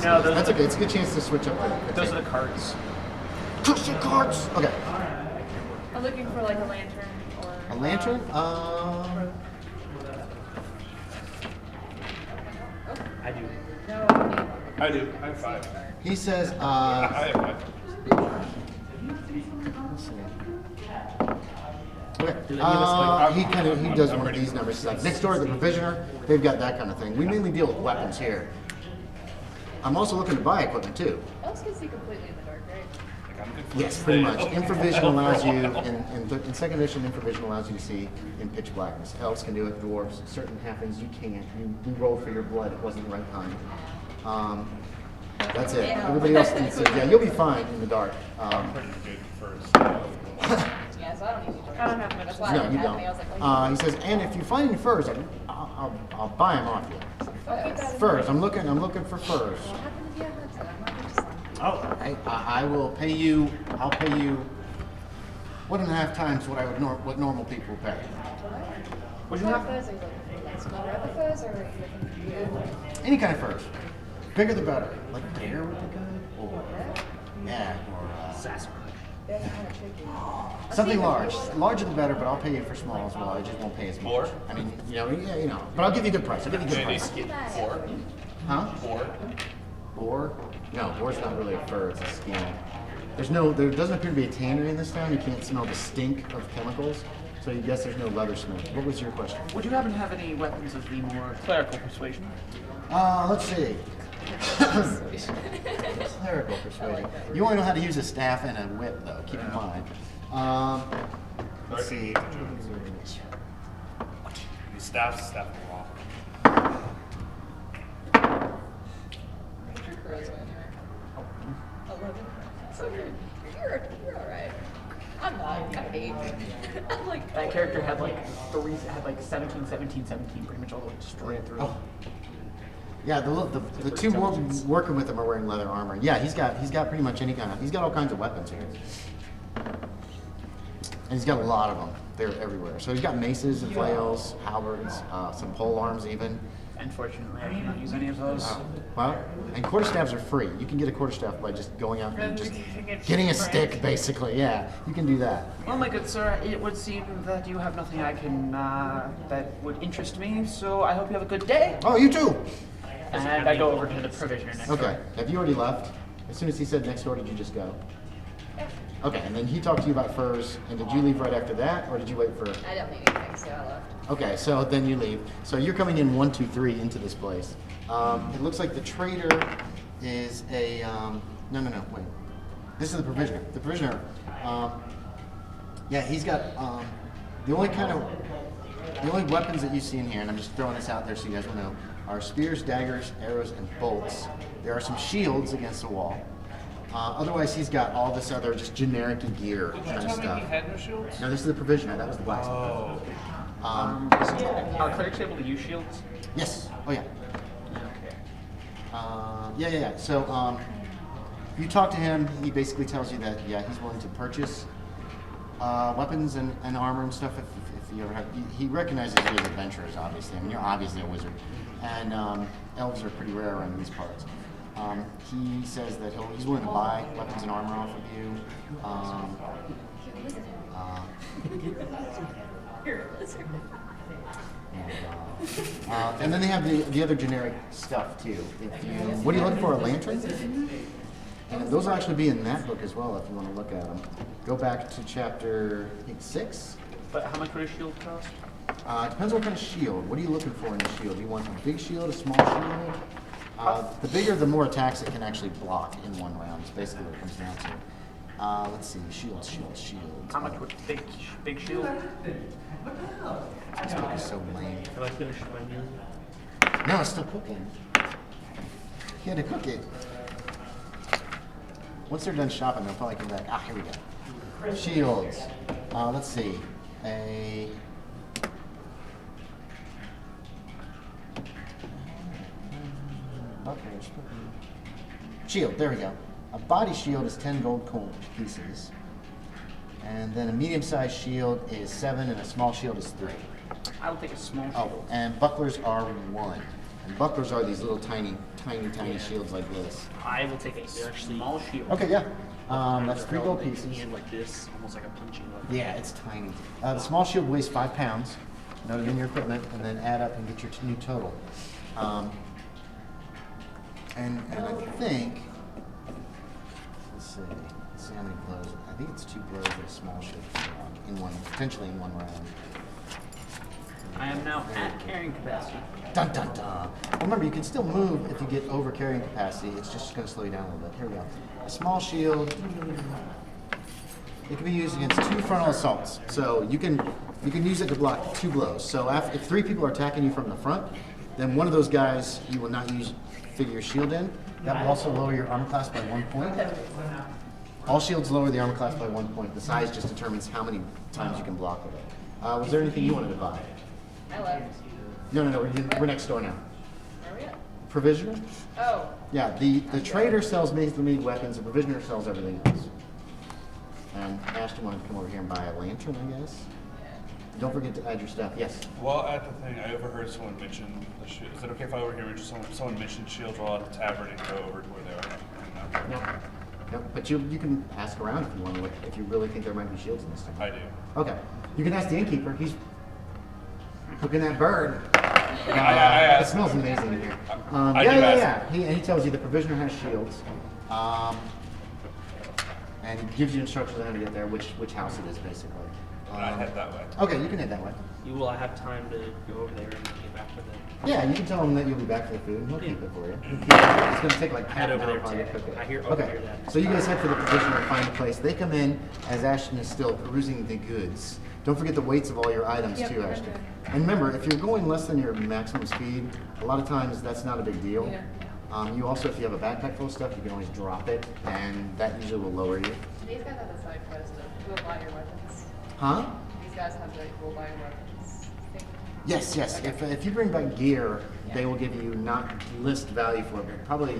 No, That's okay. It's a good chance to switch up. Those are the cards. Cushion cards. Okay. I'm looking for like a lantern or A lantern? I do. No, I do. I have 5. He says, I have 5. let's see. Okay. He does one of these numbers. He's like, next door to the provisioner, they've got that kind of thing. We mainly deal with weapons here. I'm also looking to buy equipment too. elves can see completely in the dark, right? Yes, pretty much. Infravision allows you, in second edition, Infravision allows you to see in pitch blackness. Elves can do it, dwarves, certain halflings you can't. You rolled for your blood, it wasn't the right time. That's it. Everybody else needs to, yeah, you'll be fine in the dark. Pretty good first. Yeah, so I don't need to. I don't have much. That's why No, I you had me. I was don't. like, He says, and if you find any furs, I'll buy them off you. furs. Furs, I'm looking for furs. What happened if you have that? I'm not just Oh, I will pay you. I'll pay you 1.5 times what what normal people pay. What do you have? Furs? Are you looking for like small rabbit furs, or are you looking for Any kind of furs, bigger the better. Like bear would be good, or yeah, or Sasquatch. they're kind of tricky. something large. Larger the better, but I'll pay you for small as well. I just won't pay as much. Boar? I mean, yeah. But I'll give you a good price. I'll give you a good price. 4. Huh? 4. Boar? No, boar's not really a fur, it's a skin. There doesn't appear to be a tannery in this town. You can't smell the stink of chemicals, so you guess there's no leather smell. What was your question? Would you happen to have any weapons of the more clerical persuasion? Let's see. Clerical persuasion. You only know how to use a staff and a whip, though, keep in mind. Let's see. Staff wall. Charisma anyway. 11. It's okay. You're alright. I'm not. I'm 8. I'm like That character had like 17, 17, 17, pretty much all the way straight through. Oh. Yeah, the two working with him are wearing leather armor. Yeah, he's got pretty much he's got all kinds of weapons here. And he's got a lot of them. They're everywhere. So he's got maces and flails, halberds, some pole arms even. Unfortunately, I cannot use any of those. Well, and quarterstaffs are free. You can get a quarterstaff by just going out and just getting a stick, basically. Yeah, you can do that. Well, my good sir, it would seem that you have nothing I can that would interest me. So I hope you have a good day. Oh, you too. And I go over to the provisioner next door. Okay. Have you already left? As soon as he said next door, did you just go? Okay, and then he talked to you about furs, and did you leave right after that, or did you wait for? I don't need anything, so I left. Okay, so then you leave. So you're coming in 1, 2, 3 into this place. It looks like the trader is a no, wait. This is the provisioner. The provisioner, yeah, he's got the only weapons that you see in here, and I'm just throwing this out there so you guys will know, are spears, daggers, arrows, and bolts. There are some shields against the wall. Otherwise, he's got all this other just generic gear kind of stuff. He had no shields? No, this is the provisioner. That was the blacksmith. Oh. Are clerics able to use shields? Yes. Oh, yeah. Yeah. So, you talk to him. He basically tells you that, yeah, he's willing to purchase weapons and armor and stuff if you ever have. He recognizes you as adventurers, obviously. I mean, you're obviously a wizard. And elves are pretty rare around these parts. He says that he's willing to buy weapons and armor off of you. And then they have the other generic stuff too. What are you looking for? A lantern? And those will actually be in that book as well if you want to look at them. Go back to chapter, I think, 6. But how much would a shield cost? Depends what kind of shield. What are you looking for in a shield? Do you want a big shield, a small shield? The bigger, the more attacks it can actually block in one round. It's basically what it comes down to. Let's see. Shields. How much would big shield? This book is so lame. Have I finished my meal? No, it's still cooking. He had to cook it. Once they're done shopping, they'll probably come back. Here we go. Shields. Let's see. Shield, there we go. A body shield is 10 gold coin pieces. And then a medium-sized shield is 7, and a small shield is 3. I will take a small shield. Oh, and bucklers are 1. And bucklers are these little tiny shields like this. I will take a small shield. Okay, yeah. That's 3 gold pieces. Hand like this, almost like a punching weapon. Yeah, it's tiny. The small shield weighs 5 pounds. Note it in your equipment, and then add up and get your new total. And I think, let's see how many blows. I think it's 2 blows with a small shield potentially in one round. I am now at carrying capacity. Dun dun dun. Well, remember, you can still move if you get over carrying capacity. It's just going to slow you down a little bit. Here we go. A small shield. It can be used against 2 frontal assaults. So you can use it to block 2 blows. So if 3 people are attacking you from the front, then one of those guys you will not figure your shield in. That will also lower your armor class by 1 point. All shields lower the armor class by 1 point. The size just determines how many times you can block with it. Was there anything you wanted to buy? I left. No, we're next door now. Where are we at? Provisioner? Oh. Yeah, the trader sells made weapons, the provisioner sells everything else. And Ashton wanted to come over here and buy a lantern, I guess. Don't forget to add your stuff. Yes. Well, at the thing, I overheard someone mention the shield. Is it okay if I overhear someone mention shields while at the tavern and go over to where they are? No. No, but you can ask around if you want to look, if you really think there might be shields in this thing. I do. Okay. You can ask the innkeeper. He's cooking that bird. It smells amazing in here. Yeah. He tells you the provisioner has shields. And he gives you instructions on how to get there, which house it is, basically. And I head that way. Okay, you can head that way. You will have time to go over there and get back with it. Yeah, you can tell him that you'll be back for the food, and he'll keep it for you. It's going to take like half Head an over hour there probably to too. cook it. I hear Okay, that. so you guys head for the provisioner and find a place. They come in as Ashton is still perusing the goods. Don't forget the weights of all your items too, Ashton. And remember, if you're going less than your maximum speed, a lot of times that's not a big deal. You also, if you have a backpack full of stuff, you can always drop it, and that usually will lower you. These guys have a side quest of we'll buy your weapons. Huh? These guys have the we'll buy your weapons thing. Yes. If you bring back gear, they will give you not list value for it, but probably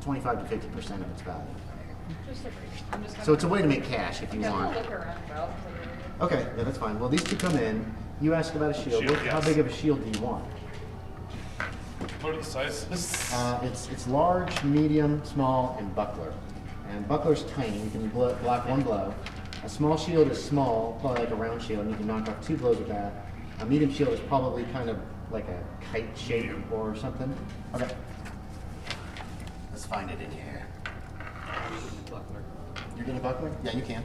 25 to 50% of its value. Just I'm just So it's a way to make cash if you I'm want. gonna look around about. Okay, yeah, that's fine. Well, these two come in. You ask about a shield. Shield, How yes. big of a shield do you want? What are the sizes? It's large, medium, small, and buckler. And buckler's tiny. You can block 1 blow. A small shield is small, probably like a round shield, and you can knock off 2 blows with that. A medium shield is probably kind of like a kite shape or something. Okay. Let's find it in here. Buckler. You're getting a buckler? Yeah, you can.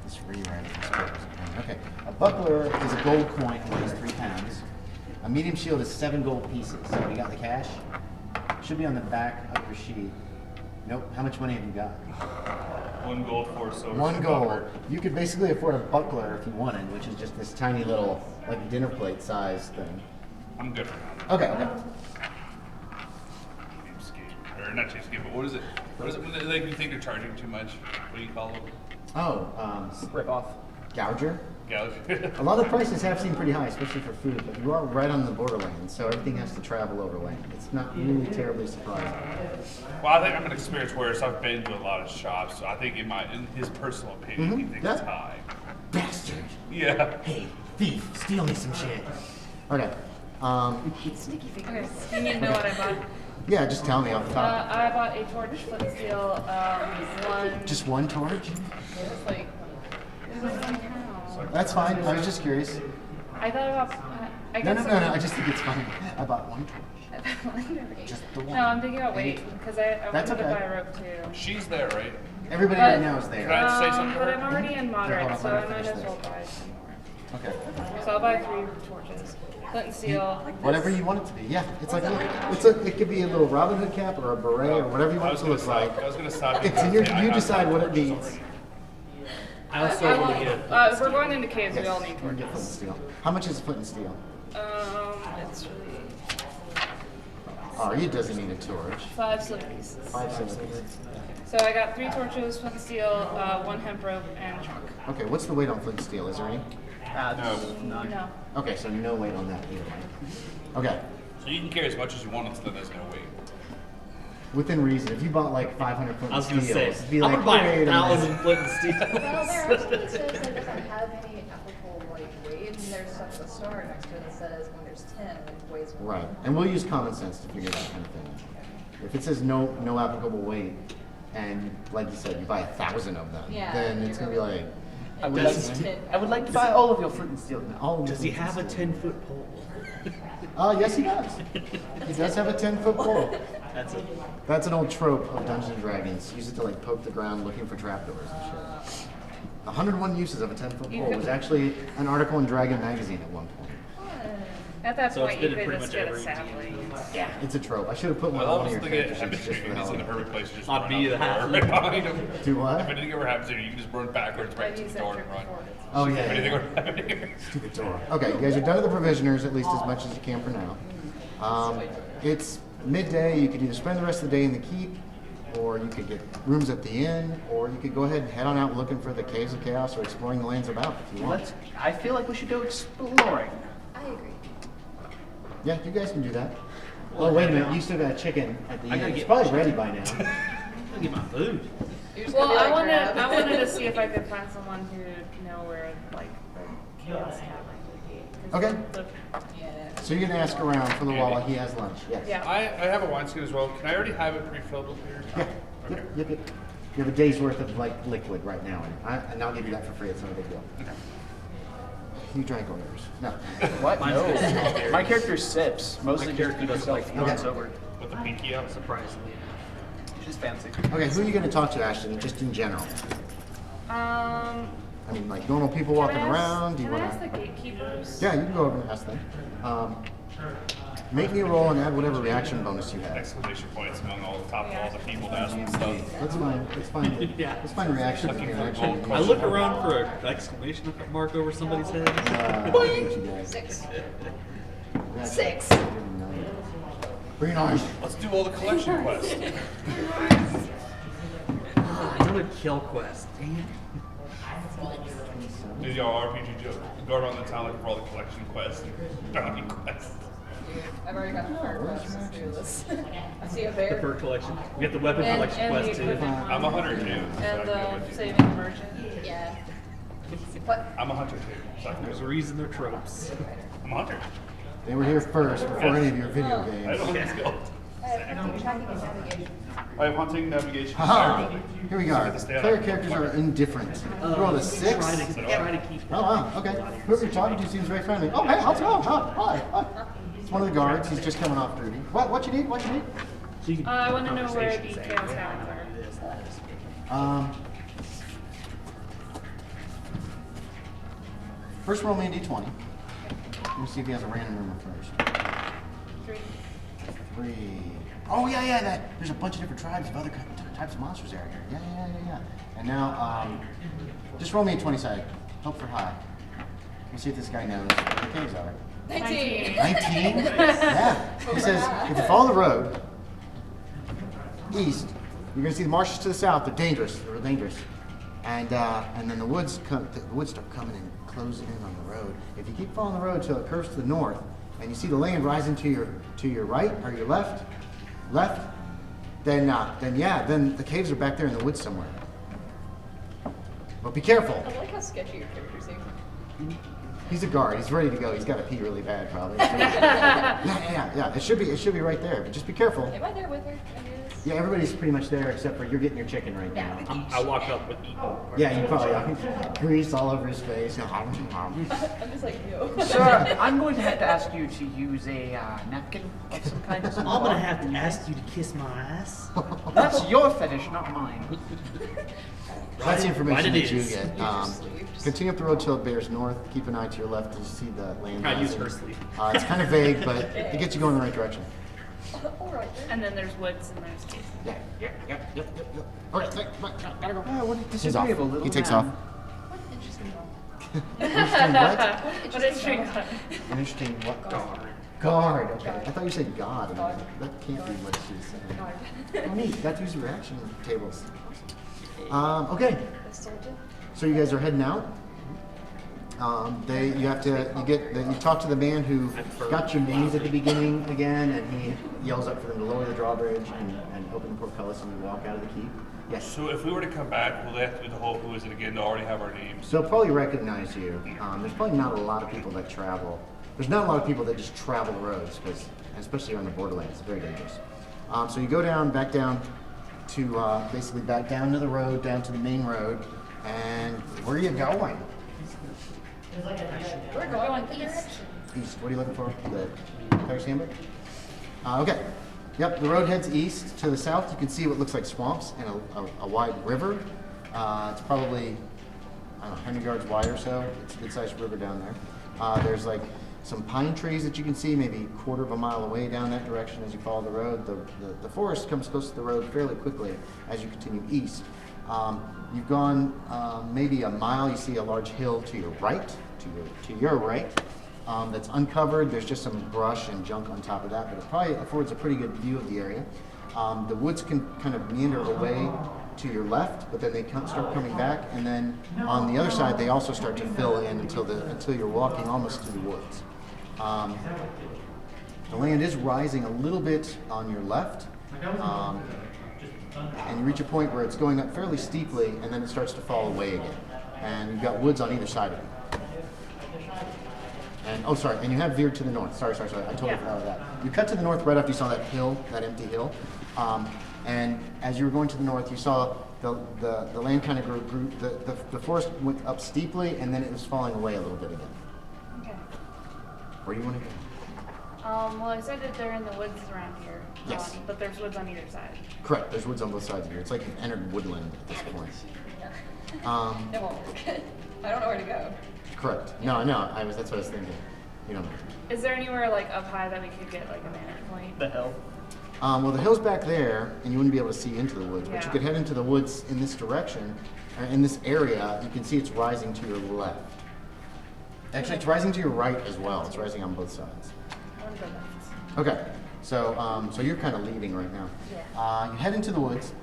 This rewriting is okay. A buckler is a gold coin and weighs 3 pounds. A medium shield is 7 gold pieces. So you got the cash? Should be on the back of your sheet. Nope. How much money have you got? 1 gold, 4 silver. 1 gold. You could basically afford a buckler if you wanted, which is just this tiny little, like dinner plate size thing. I'm good for now. Okay. Cheapskate. Or not cheapskate, but what is it? What is it when they, like, you think they're charging too much? What do you call them? Oh, Rip off. gouger. Gouge. A lot of prices have seemed pretty high, especially for food, but you are right on the Borderlands, so everything has to travel over land. It's not really terribly surprising. Well, I think I'm an experienced wearer, so I've been to a lot of shops, so I think in his personal opinion, he thinks it's high. Bastard! Yeah. Hey, thief, steal me some shit. Okay. Sticky fingers. Okay, you need to know what I bought. Yeah, just tell me off the top. I bought a torch, flint steel, one. Just 1 torch? It's like It was 1 pound. That's fine. I was just curious. I thought about. I No, guess. I just think it's funny. I bought 1 torch. Just the one. No, I'm thinking about weight because I That's wanted to okay. buy a rope too. She's there, right? Everybody But- right now is there. Can I say something to But her? I'm already in moderate, hold on, so let I me might finish as well this. buy some more. Okay. So I'll buy 3 torches, flint and steel. Whatever you want it to be. Yeah, it's like it could be a little Robin Hood cap or a beret or whatever you want it to look like. I was gonna stop you. It's in you decide what it needs. I also want to get. If we're going into caves, we all need You can get flint and torches. steel. How much is flint and steel? It's really Arya doesn't need a torch. 5 silver pieces. 5 silver pieces. So I got 3 torches, flint and steel, 1 hemp rope, and a trunk. Okay, what's the weight on flint and steel? Is there any? No. Okay, so no weight on that either way. Okay. So you can carry as much as you want until there's no weight. Within reason. If you bought like 500 foot I was gonna steels, say, it'd be I'm like, gonna buy wait a 1,000 minute. flint and steel. Well, there actually says that it doesn't have any applicable like weight, and there's stuff with a star next to it that says when there's 10, it weighs 1. Right, and we'll use common sense to figure that kind of thing. If it says no applicable weight, and like you said, you buy 1,000 of them, Yeah, then you're it's gonna be gonna- like, I would, Does like he- to, I would like to buy all of your flint and steel now. all. Does he have a 10-foot pole? Yes, he does. He does have a 10-foot pole. That's it. That's an old trope of Dungeons and Dragons. Use it to like poke the ground looking for trapdoors and shit. 101 uses of a 10-foot pole was actually an article in Dragon magazine at one point. At that So point, it's you been in could pretty just much get a every sapling. Yeah. It's a trope. I should have put one Well, on I one was of your thinking character sheets just for the he's hell in of the it. perfect place to just Not run be out the the door half. right behind him. Do what? If anything ever happens to you, you can just run backwards right I've to used the that door trick and run. before. Oh If anything yeah. ever happened here. Stupid door. Okay, you guys are done with the provisioners, at least as much as you can for now. It's midday. You could either spend the rest of the day in the keep, or you could get rooms at the inn, or you could go ahead and head on out looking for the Caves of Chaos or exploring the lands about if you want. I feel like we should go exploring. I agree. Yeah, you guys can do that. Oh, wait a minute. You still got a chicken at the I inn. gotta It's get probably my ready by now. I'm gonna get my food. You're just Well, gonna be I like, "Grab." wanted to see if I could find someone who know where like the chaos happened would be. 'Cause Okay. Yeah. So you're gonna ask around for the wall while he has lunch. Yes. Yeah. I have a wineskin as well. Can I already have it pre-filled with beer? Yeah. Okay. Yep. You have a day's worth of like liquid right now, and I'll give you that for free. It's not a big deal. You drank all yours. No. What? Mine's No. good strawberry. My character sips. Mostly My just character because doesn't like like non Okay. sober. With the pinky out. Surprisingly. She's fancy. Okay, who are you gonna talk to, Ashton? Just in general. I mean, like normal people walking around. Do you Can I wanna? ask the gatekeepers? Yeah, you can go over and ask them. Make me a roll and add whatever reaction bonus you have. Exclamation points among all the top of all the people to ask them stuff. That's fine. It's fine. Yeah. It's fine. Reaction. Looking here, for actually. gold I look around for an exclamation mark over somebody's head. I hate you guys. 6. Reaction. 6. Very nice. Let's do all the collection quests. Another kill quest. Dang it. Do y'all RPG joke? Guard on the town looking for all the collection quests and bounty quests. I've already got the card quests. Let's do this. I see a The bear. fur collection. We got the weapon And, collection and the quest too. equipment one. I'm a hunter too. So I And can go the with you. saving the merchant. Yeah. What? I'm a hunter too. So I can go There's a with reason they're tropes. you. I'm a hunter. They were here first before any of your video I games. don't have skills. I have hunting, tracking, and navigation. I have hunting, navigation, and Haha. fire building. Here we So I go. get to stay out Player of the characters are fire. indifferent. You rolled a 6. Try to keep. Oh wow, okay. Whoever you're talking to seems very friendly. Oh hey, how's it going? Hi. It's one of the guards. He's just coming off duty. What you need? What you need? So you can I want to know where the conversation, say, chaos "Yeah, happened I are. do this, that is." First roll me a d20. Let me see if he has a random room first. 3. 3. Oh yeah. There's a bunch of different tribes of other types of monsters out here. Yeah. And now, just roll me a 20 sided. Hope for high. We'll see if this guy knows where the caves are. 19. 19? Yeah. He says, if you follow the road east, you're going to see the marshes to the south. They're dangerous. They're real dangerous. And then the woods start coming and closing in on the road. If you keep following the road till it curves to the north, and you see the land rising to your right or your left, then the caves are back there in the woods somewhere. But be careful. I like how sketchy your character seems. He's a guard. He's ready to go. He's got to pee really bad, probably. Yeah. It should be right there. But just be careful. Am I there with her? Can I do this? Yeah, everybody's pretty much there except for you're getting your chicken right now. I walk up with eat. Yeah, you probably grease all over his face. I'm just like, yo. Sir, I'm going to have to ask you to use a napkin of some kind. I'm gonna have to ask you to kiss my ass. That's your fetish, not mine. That's the information Right it that you is. get. Continue up the road till it bears north. Keep an eye to your left to see the land. I use rising. her sleeve. It's kind of vague, but it gets you going in the right direction. All right then. And then there's woods and there's caves. Yep. Okay, gotta go. what a He's off. disagreeable little He takes man. off. What an interesting Interesting what? What is drink? An interesting what? Guard. Okay. I thought you said God. and that can't be what she's saying. Oh, neat. Got to use the reaction tables. Okay. The soldier? So you guys are heading out. You talk to the man who got your names at the beginning again, and he yells up for them to lower the drawbridge and open the portcullis, and we walk out of the keep. Yes. So if we were to come back, will they have to do the whole who is it again to already have our names? So they'll probably recognize you. There's probably not a lot of people that travel. There's not a lot of people that just travel roads, because especially on the Borderlands, it's very dangerous. So you go back down to basically back down to the road, down to the main road, and where are you going? We're going east. East. What are you looking for? The Player's Handbook? Okay. Yep, the road heads east. To the south, you can see what looks like swamps and a wide river. It's probably, I don't know, 100 yards wide or so. It's a good-sized river down there. There's like some pine trees that you can see maybe a quarter of a mile away down that direction as you follow the road. The forest comes close to the road fairly quickly as you continue east. You've gone maybe a mile. You see a large hill to your right, to your right. That's uncovered. There's just some brush and junk on top of that, but it probably affords a pretty good view of the area. The woods can kind of meander away to your left, but then they start coming back, and then on the other side they also start to fill in until you're walking almost to the woods. The land is rising a little bit on your left, and you reach a point where it's going up fairly steeply, and then it starts to fall away again. And you've got woods on either side of it. And you have veered to the north. Sorry, I totally forgot about that. You cut to the north right after you saw that hill, that empty hill. And as you were going to the north, you saw the land kind of grew, the forest went up steeply, and then it was falling away a little bit again. Okay. Where do you want to go? Well, I said that they're in the woods around here. Yes. But there's woods on either side. Correct. There's woods on both sides of here. It's like you've entered woodland at this point. It won't work. I don't know where to go. Correct. No. That's what I was thinking. You don't know. Is there anywhere like up high that we could get like a vantage point? The hell? Well, the hill's back there, and you wouldn't be able to see into the woods, but you Yeah. could head into the woods in this direction, or in this area. You can see it's rising to your left. Actually, it's rising to your right as well. It's rising on both sides. I want to go left. Okay, so you're kind of leaving right now. Yeah. You head into the woods.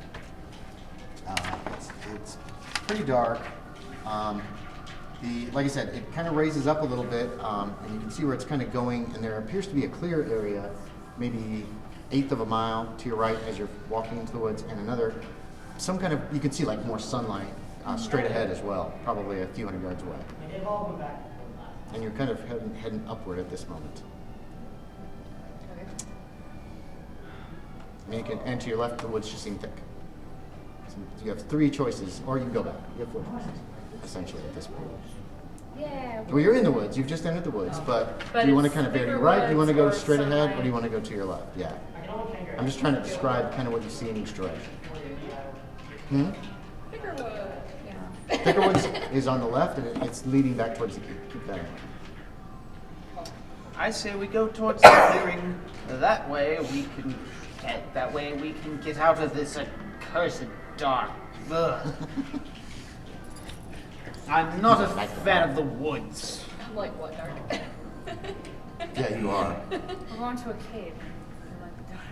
It's pretty dark. Like I said, it kind of raises up a little bit, and you can see where it's kind of going, and there appears to be a clear area, maybe 1/8 of a mile to your right as you're walking into the woods, and you can see like more sunlight straight ahead as well, probably a few hundred yards away. And you're kind of heading upward at this moment. Okay. And to your left, the woods just seem thick. So you have 3 choices, or you can go back. You have 4 choices, essentially, at this point. Yeah. Well, you're in the woods. You've just entered the woods, but do you want to it's kind of veer to your bigger right? Do you want to go woods or straight ahead, or sunlight. do you want to go to your left? Yeah. I'm just trying to describe kind of what you see in each direction. Bigger wood. Yeah. Thicker woods is on the left, and it's leading back towards the keep. Keep that in mind. I say we go towards the clearing. That way we can get out of this accursed dark. Ugh. I'm not a fan of the woods. I'm like, what, dark? Yeah, you are. We're going to a cave. I like the dark.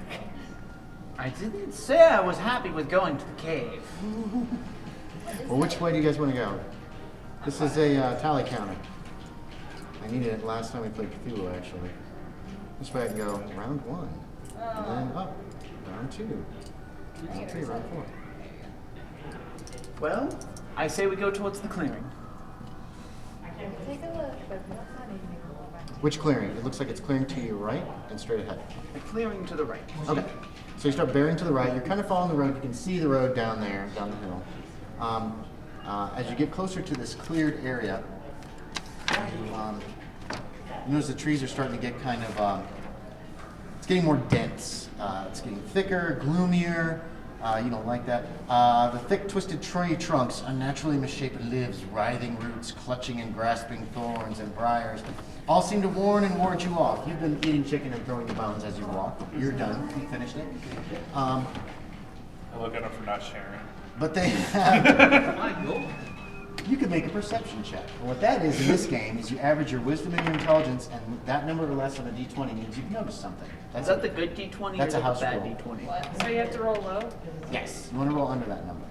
I didn't say I was happy with going to the cave. Well, which way do you guys want to go? This is a tally counter. I needed it last time we played Cthulhu, actually. This way I can go round 1, and then up, round 2, round 3, round 4. Well, I say we go towards the clearing. Take a look, but not anything. Which clearing? It looks like it's clearing to your right and straight ahead. The clearing to the right. Okay. So you start bearing to the right. You're kind of following the road. You can see the road down there, down the hill. As you get closer to this cleared area, you notice the trees are starting to get kind of, it's getting more dense. It's getting thicker, gloomier. You don't like that. The thick, twisted tree trunks, unnaturally misshapen limbs, writhing roots, clutching and grasping thorns and briars, all seem to warn and ward you off. You've been eating chicken and throwing the bones as you walk. You're done. You finished it. I look at them for not sharing. But they have... You can make a perception check. And what that is in this game is you average your wisdom and your intelligence, and that number or less on a d20 means you've noticed something. Is that the good D20 That's or a the house bad roll. D20? So you have to roll low? Yes. You want to roll under that number.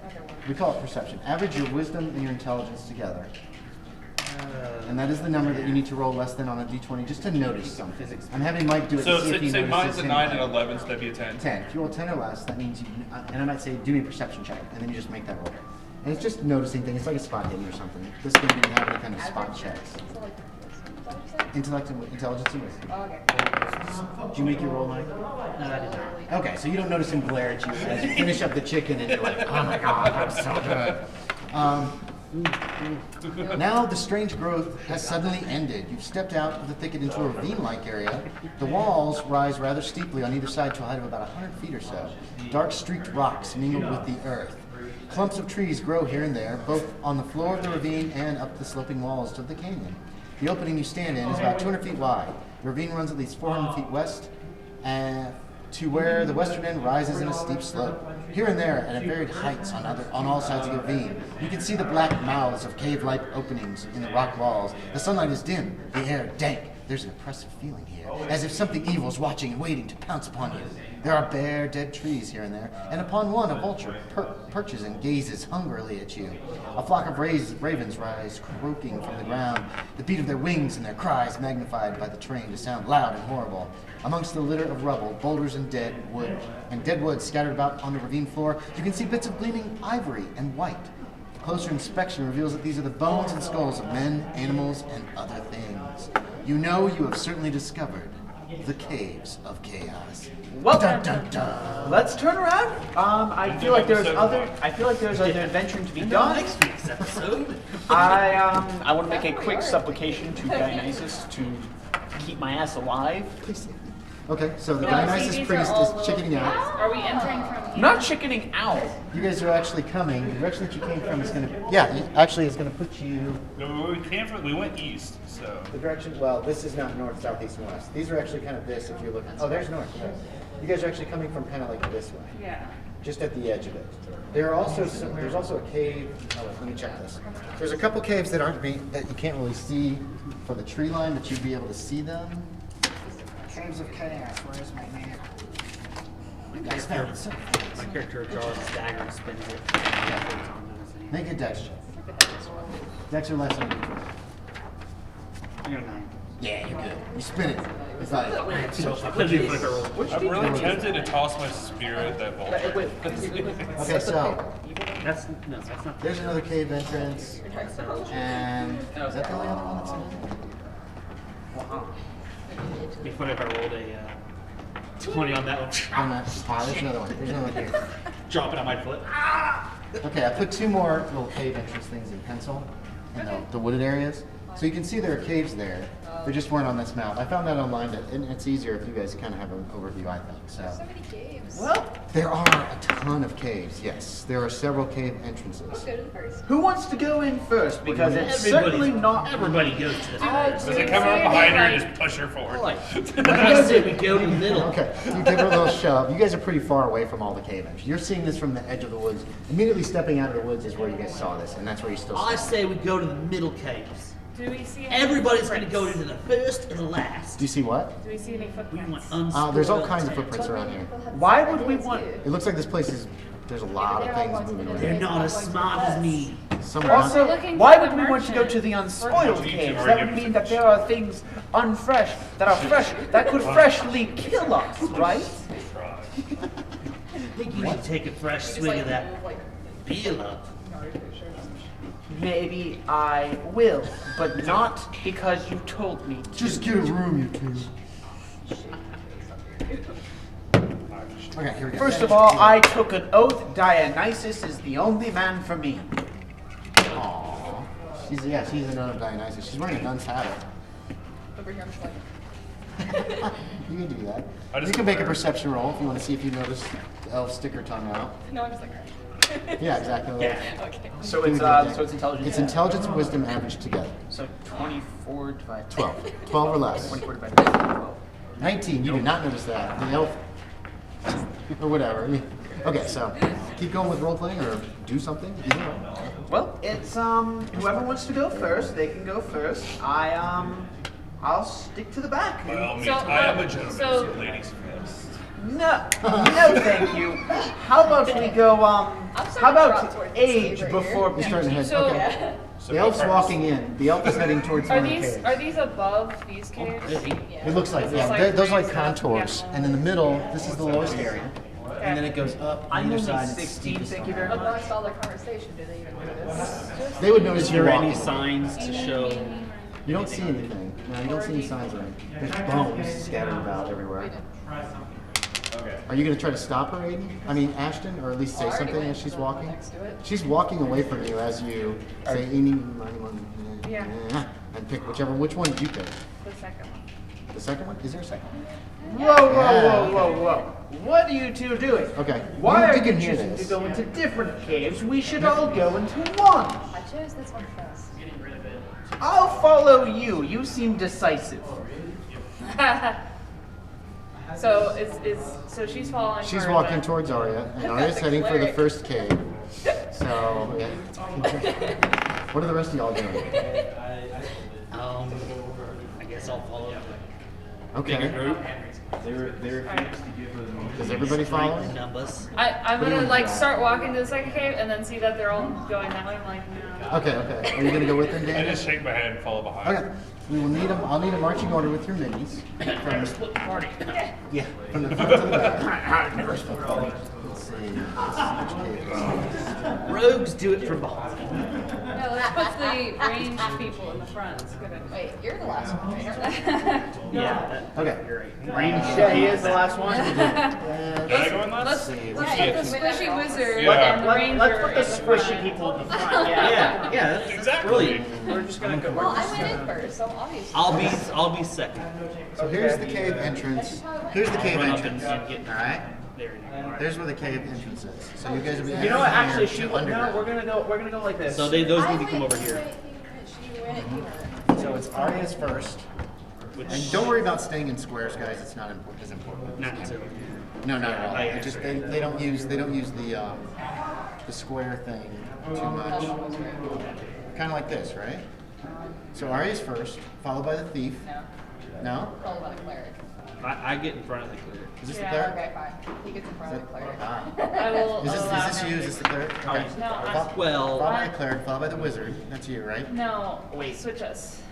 We call it perception. Average your wisdom and your intelligence together. And that is the number that you need to roll less than on a d20 just to notice something. I'm having Mike do it So to see if he say mine's notices a 9 and anything. 11, so that'd be a 10. 10. If you roll 10 or less, that means you, and I might say, do me a perception check, and then you just make that roll. And it's just noticing things. It's like a spot hidden or something. This game didn't have any kind of spot checks. Intellect and intelligence and wisdom. Oh, okay. Did you make your roll, Mike? No, I did not. Okay, so you don't notice him glare at you as you finish up the chicken and you're like, oh my god, that was so good. Now the strange growth has suddenly ended. You've stepped out of the thicket into a ravine-like area. The walls rise rather steeply on either side to a height of about 100 feet or so. Dark streaked rocks mingled with the earth. Clumps of trees grow here and there, both on the floor of the ravine and up the sloping walls of the canyon. The opening you stand in is about 200 feet wide. The ravine runs at least 400 feet west to where the western end rises in a steep slope. Here and there, at varied heights on all sides of the ravine, you can see the black mouths of cave-like openings in the rock walls. The sunlight is dim, the air dank. There's an oppressive feeling here, as if something evil is watching and waiting to pounce upon you. There are bare, dead trees here and there, and upon one a vulture perches and gazes hungrily at you. A flock of ravens rise croaking from the ground, the beat of their wings and their cries magnified by the terrain to sound loud and horrible. Amongst the litter of rubble, boulders and dead wood scattered about on the ravine floor, you can see bits of gleaming ivory and white. Closer inspection reveals that these are the bones and skulls of men, animals, and other things. You know you have certainly discovered the Caves of Chaos. Well, Dun, dun, dun. let's turn around. I feel like there's other adventuring to be done. Next week's episode. I want to make a quick supplication to Dionysus to keep my ass alive. Okay, so the No, Dionysus these priest are is all chickening out. Are we entering from here? Not chickening out. You guys are actually coming. The direction that you came from is going to, actually is going to put you. No, we went east, so. The direction, well, this is not north, south, east, and west. These are actually kind of this if you're looking. Oh, there's north. Yes. You guys are actually coming from kind of like this way, Yeah. just at the edge of it. There's also a cave. Oh, wait, let me check this. There's a couple caves that that you can't really see for the tree line, but you'd be able to see them. Caves of Chaos. Where's my man? You guys found it so fast. My character draws his dagger and spins it. Make a dex check. Dex or less on your choice. I got a 9. Yeah, you're good. You spin it. It's like, So I put it in like a roll. I'm really tempted to toss my spear at that vulture. okay, so That's not. there's another cave entrance, and is that the only other one that's in there? Before I rolled a 20 on that one. There's another one. There's another one here. Drop it on my foot. Okay, I put two more little cave entrance things in pencil in the wooded areas. So you can see there are caves there. They just weren't on this map. I found that online, and it's easier if you guys kind of have an overview, I think. So many caves. Well, There are a ton of caves, yes. There are several cave entrances. Let's go to the first. who wants to go in first? Because it's Everybody's- certainly not. Everybody goes to this. Does it come up behind her and just push her forward? I say we go to the middle. Okay, you give her a little shove. You guys are pretty far away from all the cave entrances. You're seeing this from the edge of the woods. Immediately stepping out of the woods is where you guys saw this, and that's where you still I stand. say we go to the middle caves. Do we see any Everybody's going to footprints? go into the first and the last. Do you see what? Do we see any We footprints? want unspoiled. There's all kinds of territory. footprints around here. Why would we want? It looks like this place is, there's a lot of things moving They're around. not as smart as me. Some are not. Also, looking why for would the we want to go merchant. to the unspoiled For- caves? That would mean that there are things unfresh, that could freshly kill us, right? I think you need to take a fresh swig of that beer, love. Maybe I will, but not because you told me to. Just get a room, you two. Okay, here we go. First of all, I took an oath. Dionysus is the only man for me. Aww. She's a nun of Dionysus. She's wearing a nun's hat. Over here, I'm just like, You can do that. I just You can make a compare. perception roll if you want to see if you notice the elf sticker tongue out. no, I'm just like, Yeah, exactly. okay. So Give it's me the so it's intelligence. It's intelligence and wisdom averaged together. So 24 divided 12. 12 or less. 24 divided by 12. 19. You did not notice that. The elf. Or whatever. Okay, so keep going with role playing or do something. Either way. Well, it's whoever wants to go first, they can go first. I'll stick to the back. By all means, So, I am a gentleman, so- so ladies first. No, thank you. How about we go how drop about towards the age sleeve right before You're starting to head. So- Okay. So The elf's walking in. The elf is heading towards one Are of the these caves. above these caves? It looks like, Is yeah, this like those are like raised up? contours. Yeah. And in the middle, this is the lowest area. And then it goes up on I'm either only side. and 16, steepest thank you on very that. much. Amongst all the conversation, do they even notice? They would notice Is you there any walking. signs to show? You don't see anything. No, you don't see any signs of anything. There's bones scattered about everywhere. Are you going to try to stop her, Aiden? I mean, Ashton, or at least say something as she's walking? Next to it. She's walking away from you as you say, eeny, miny, miny, Yeah. and pick whichever. Which one did you pick? The second one. The second one? Is there a second one? Whoa. What are you two doing? Okay. Why are you you can hear choosing this. to go into different caves? We should all go into one. I chose this one first. I'll follow you. You seem decisive. So she's following. She's her, walking but- towards Arya, and got Arya's the heading for the Cleric. first cave. So, yeah. What are the rest of y'all doing? I guess I'll follow the Okay. bigger group. Is everybody following? The numbers. I'm What do you gonna want to like do? start walking to the second cave and then see that they're all going that way. I'm like, no. Okay. Are you gonna go with them, I Dan? just shake my head and follow behind. Okay. We will need them. I'll need a marching order with your minis. Split the party. Yeah. From the front to the back. Let's see. Which cave? Rogues do it from behind. No, let's put the ranged people in the front. It's good. Wait, you're the last one, right? Yeah. Okay. You're right. Yeah, he is the last one. Did I go in last? Let's see. put Yeah, the squishy wizard Yeah. and the ranger. Let's put the in squishy front. people in the front. Yeah. Yeah, that's Exactly. brilliant. We're just gonna go. Well, I went in first, so obviously. I'll be second. So here's the cave entrance. Here's the cave Run up entrance. and get All right. there. You go. There's where the cave entrance is. So you guys will be. You know what? entering Actually, here she. to No, underground. we're gonna go like this. So those need to come over here. She went, he went. So it's Arya's first. And don't worry about staying in squares, guys. It's not as important. Not until. No, not at all. I It just they don't use the square thing too much. Kind of like this, right? So Arya's first, followed by the thief. No? Roll about a cleric. I get in front of the clear. Is this Yeah. the cleric? Okay, fine. He gets in front of the cleric. Ah. I will Is allow this him. you? Is this the cleric? Okay. No, Followed by Well, the cleric, followed by the wizard. That's you, right? No, wait, switch us.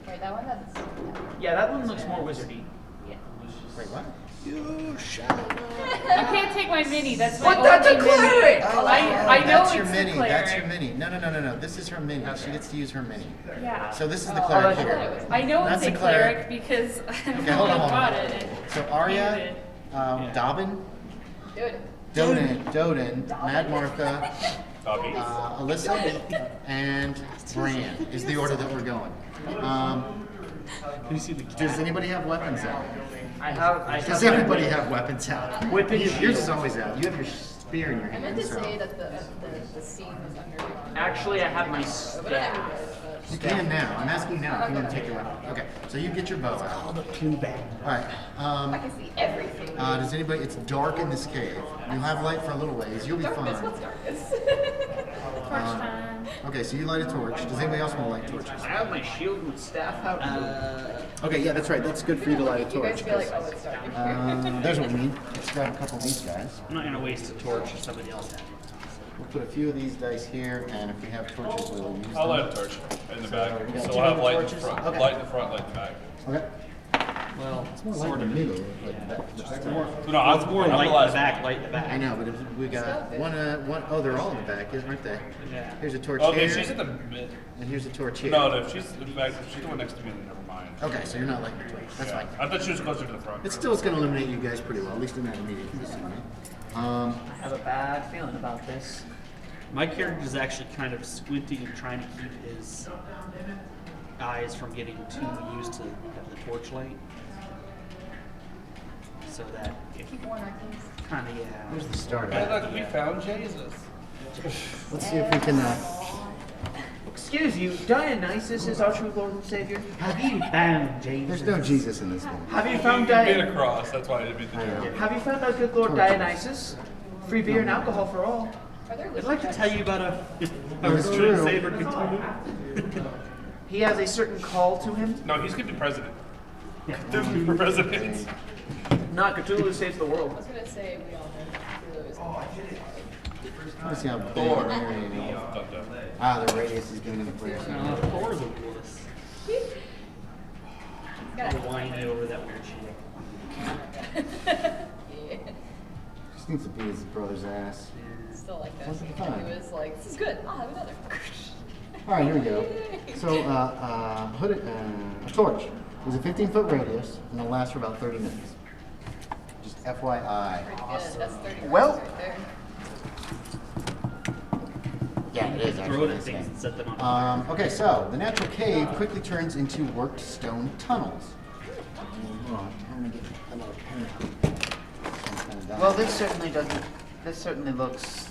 Wait, that one that's. Yeah, that one looks more wizardy. Wait, what? I can't take my mini. That's my But that's a only mini. cleric! I know that's it's your the mini. cleric. That's your mini. No. This is her mini. She gets to use her mini. Yeah. So this is the Oh, cleric that's here. I know That's it's a the cleric. cleric because Okay, hold on. bought it. and So used Arya, it. Dobbin, Dude. Dodan, Mad Martha, Doggy. Alissa, and Bran is the order that we're going. you see the Does anybody have weapons out? I have. Does everybody have weapons out? Whipping Yours is always out. You have your spear in your I hand. meant to so- say that the scene was underground. Actually, I have my But I staff. never did, but. You can now. I'm asking now if you want to take your weapon. Okay, so you get your bow out. too bad. All right. I can see everything. Does anybody? It's dark in this cave. You'll have light for a little ways. You'll be Darkness, fine. what's darkness? Torch time. Okay, so you light a torch. Does anybody else want to light torches? I have my shield and staff out. Okay, yeah, that's right. That's good for you to light a You torch. guys feel like, oh, it's dark in here. There's what we need. Let's grab a couple of these guys. I'm not gonna waste a torch if somebody else has it. We'll put a few of these dice here, and if we have torches, we'll use them. I'll light a torch in the back. we got So two we'll have light in the torches? front. Okay. Light in the front, light in the back. Okay. Well, It's more light in the middle. Like that. No, I'm it's more I'm the light in last the back, light in the I back. know, but if we got one. Oh, they're all in the back, aren't they? Yeah. Here's a torch one. Okay, here, she's in the mid. and here's a torch here. No, if she's in fact, if she's the one next to me, then never mind. Okay, so you're not lighting the torch. That's Yeah. fine. I thought she was closer to the front. It still is going to eliminate you guys pretty well, at least in that immediate vicinity. I have a bad feeling about this. My character is actually kind of squinting and trying to keep his eyes from getting too used to the torch light. So that it Keep one, I think. kind of, yeah. Here's the start. Hey, look, we found Jesus. Let's see if we can. Excuse you, Dionysus is our true Lord and Savior. Have you found Jesus? There's no Jesus in this one. Have you found You made a Dionysus? cross, that's why I didn't beat the joke. Have you found our good Lord Dionysus? Free beer and alcohol for all. Are there I'd like to tell you about a That's true. saber Cthulhu. He has a certain call to him. No, he's gonna be president. For president. Not Cthulhu saves the I world. was gonna say we all know Cthulhu is Let's see how big Thor. the area is. Dun-dun. Ah, the radius is giving him the clear. Thor's a wuss. Whiny over that weird shit. Yeah. Just needs to beat his brother's ass. Still like that. Once at a He time. was like, this is good. I'll have another. All right, here we go. So, a torch is a 15-foot radius, and it'll last for about 30 minutes. Just FYI. Pretty good. That's 30 Well- rounds right there. Yeah, it is Throw actually. it at this things game. and set them on. Okay, so the natural cave quickly turns into worked stone tunnels. Hold on, I'm gonna get another pen out. Well, this certainly doesn't. This certainly looks.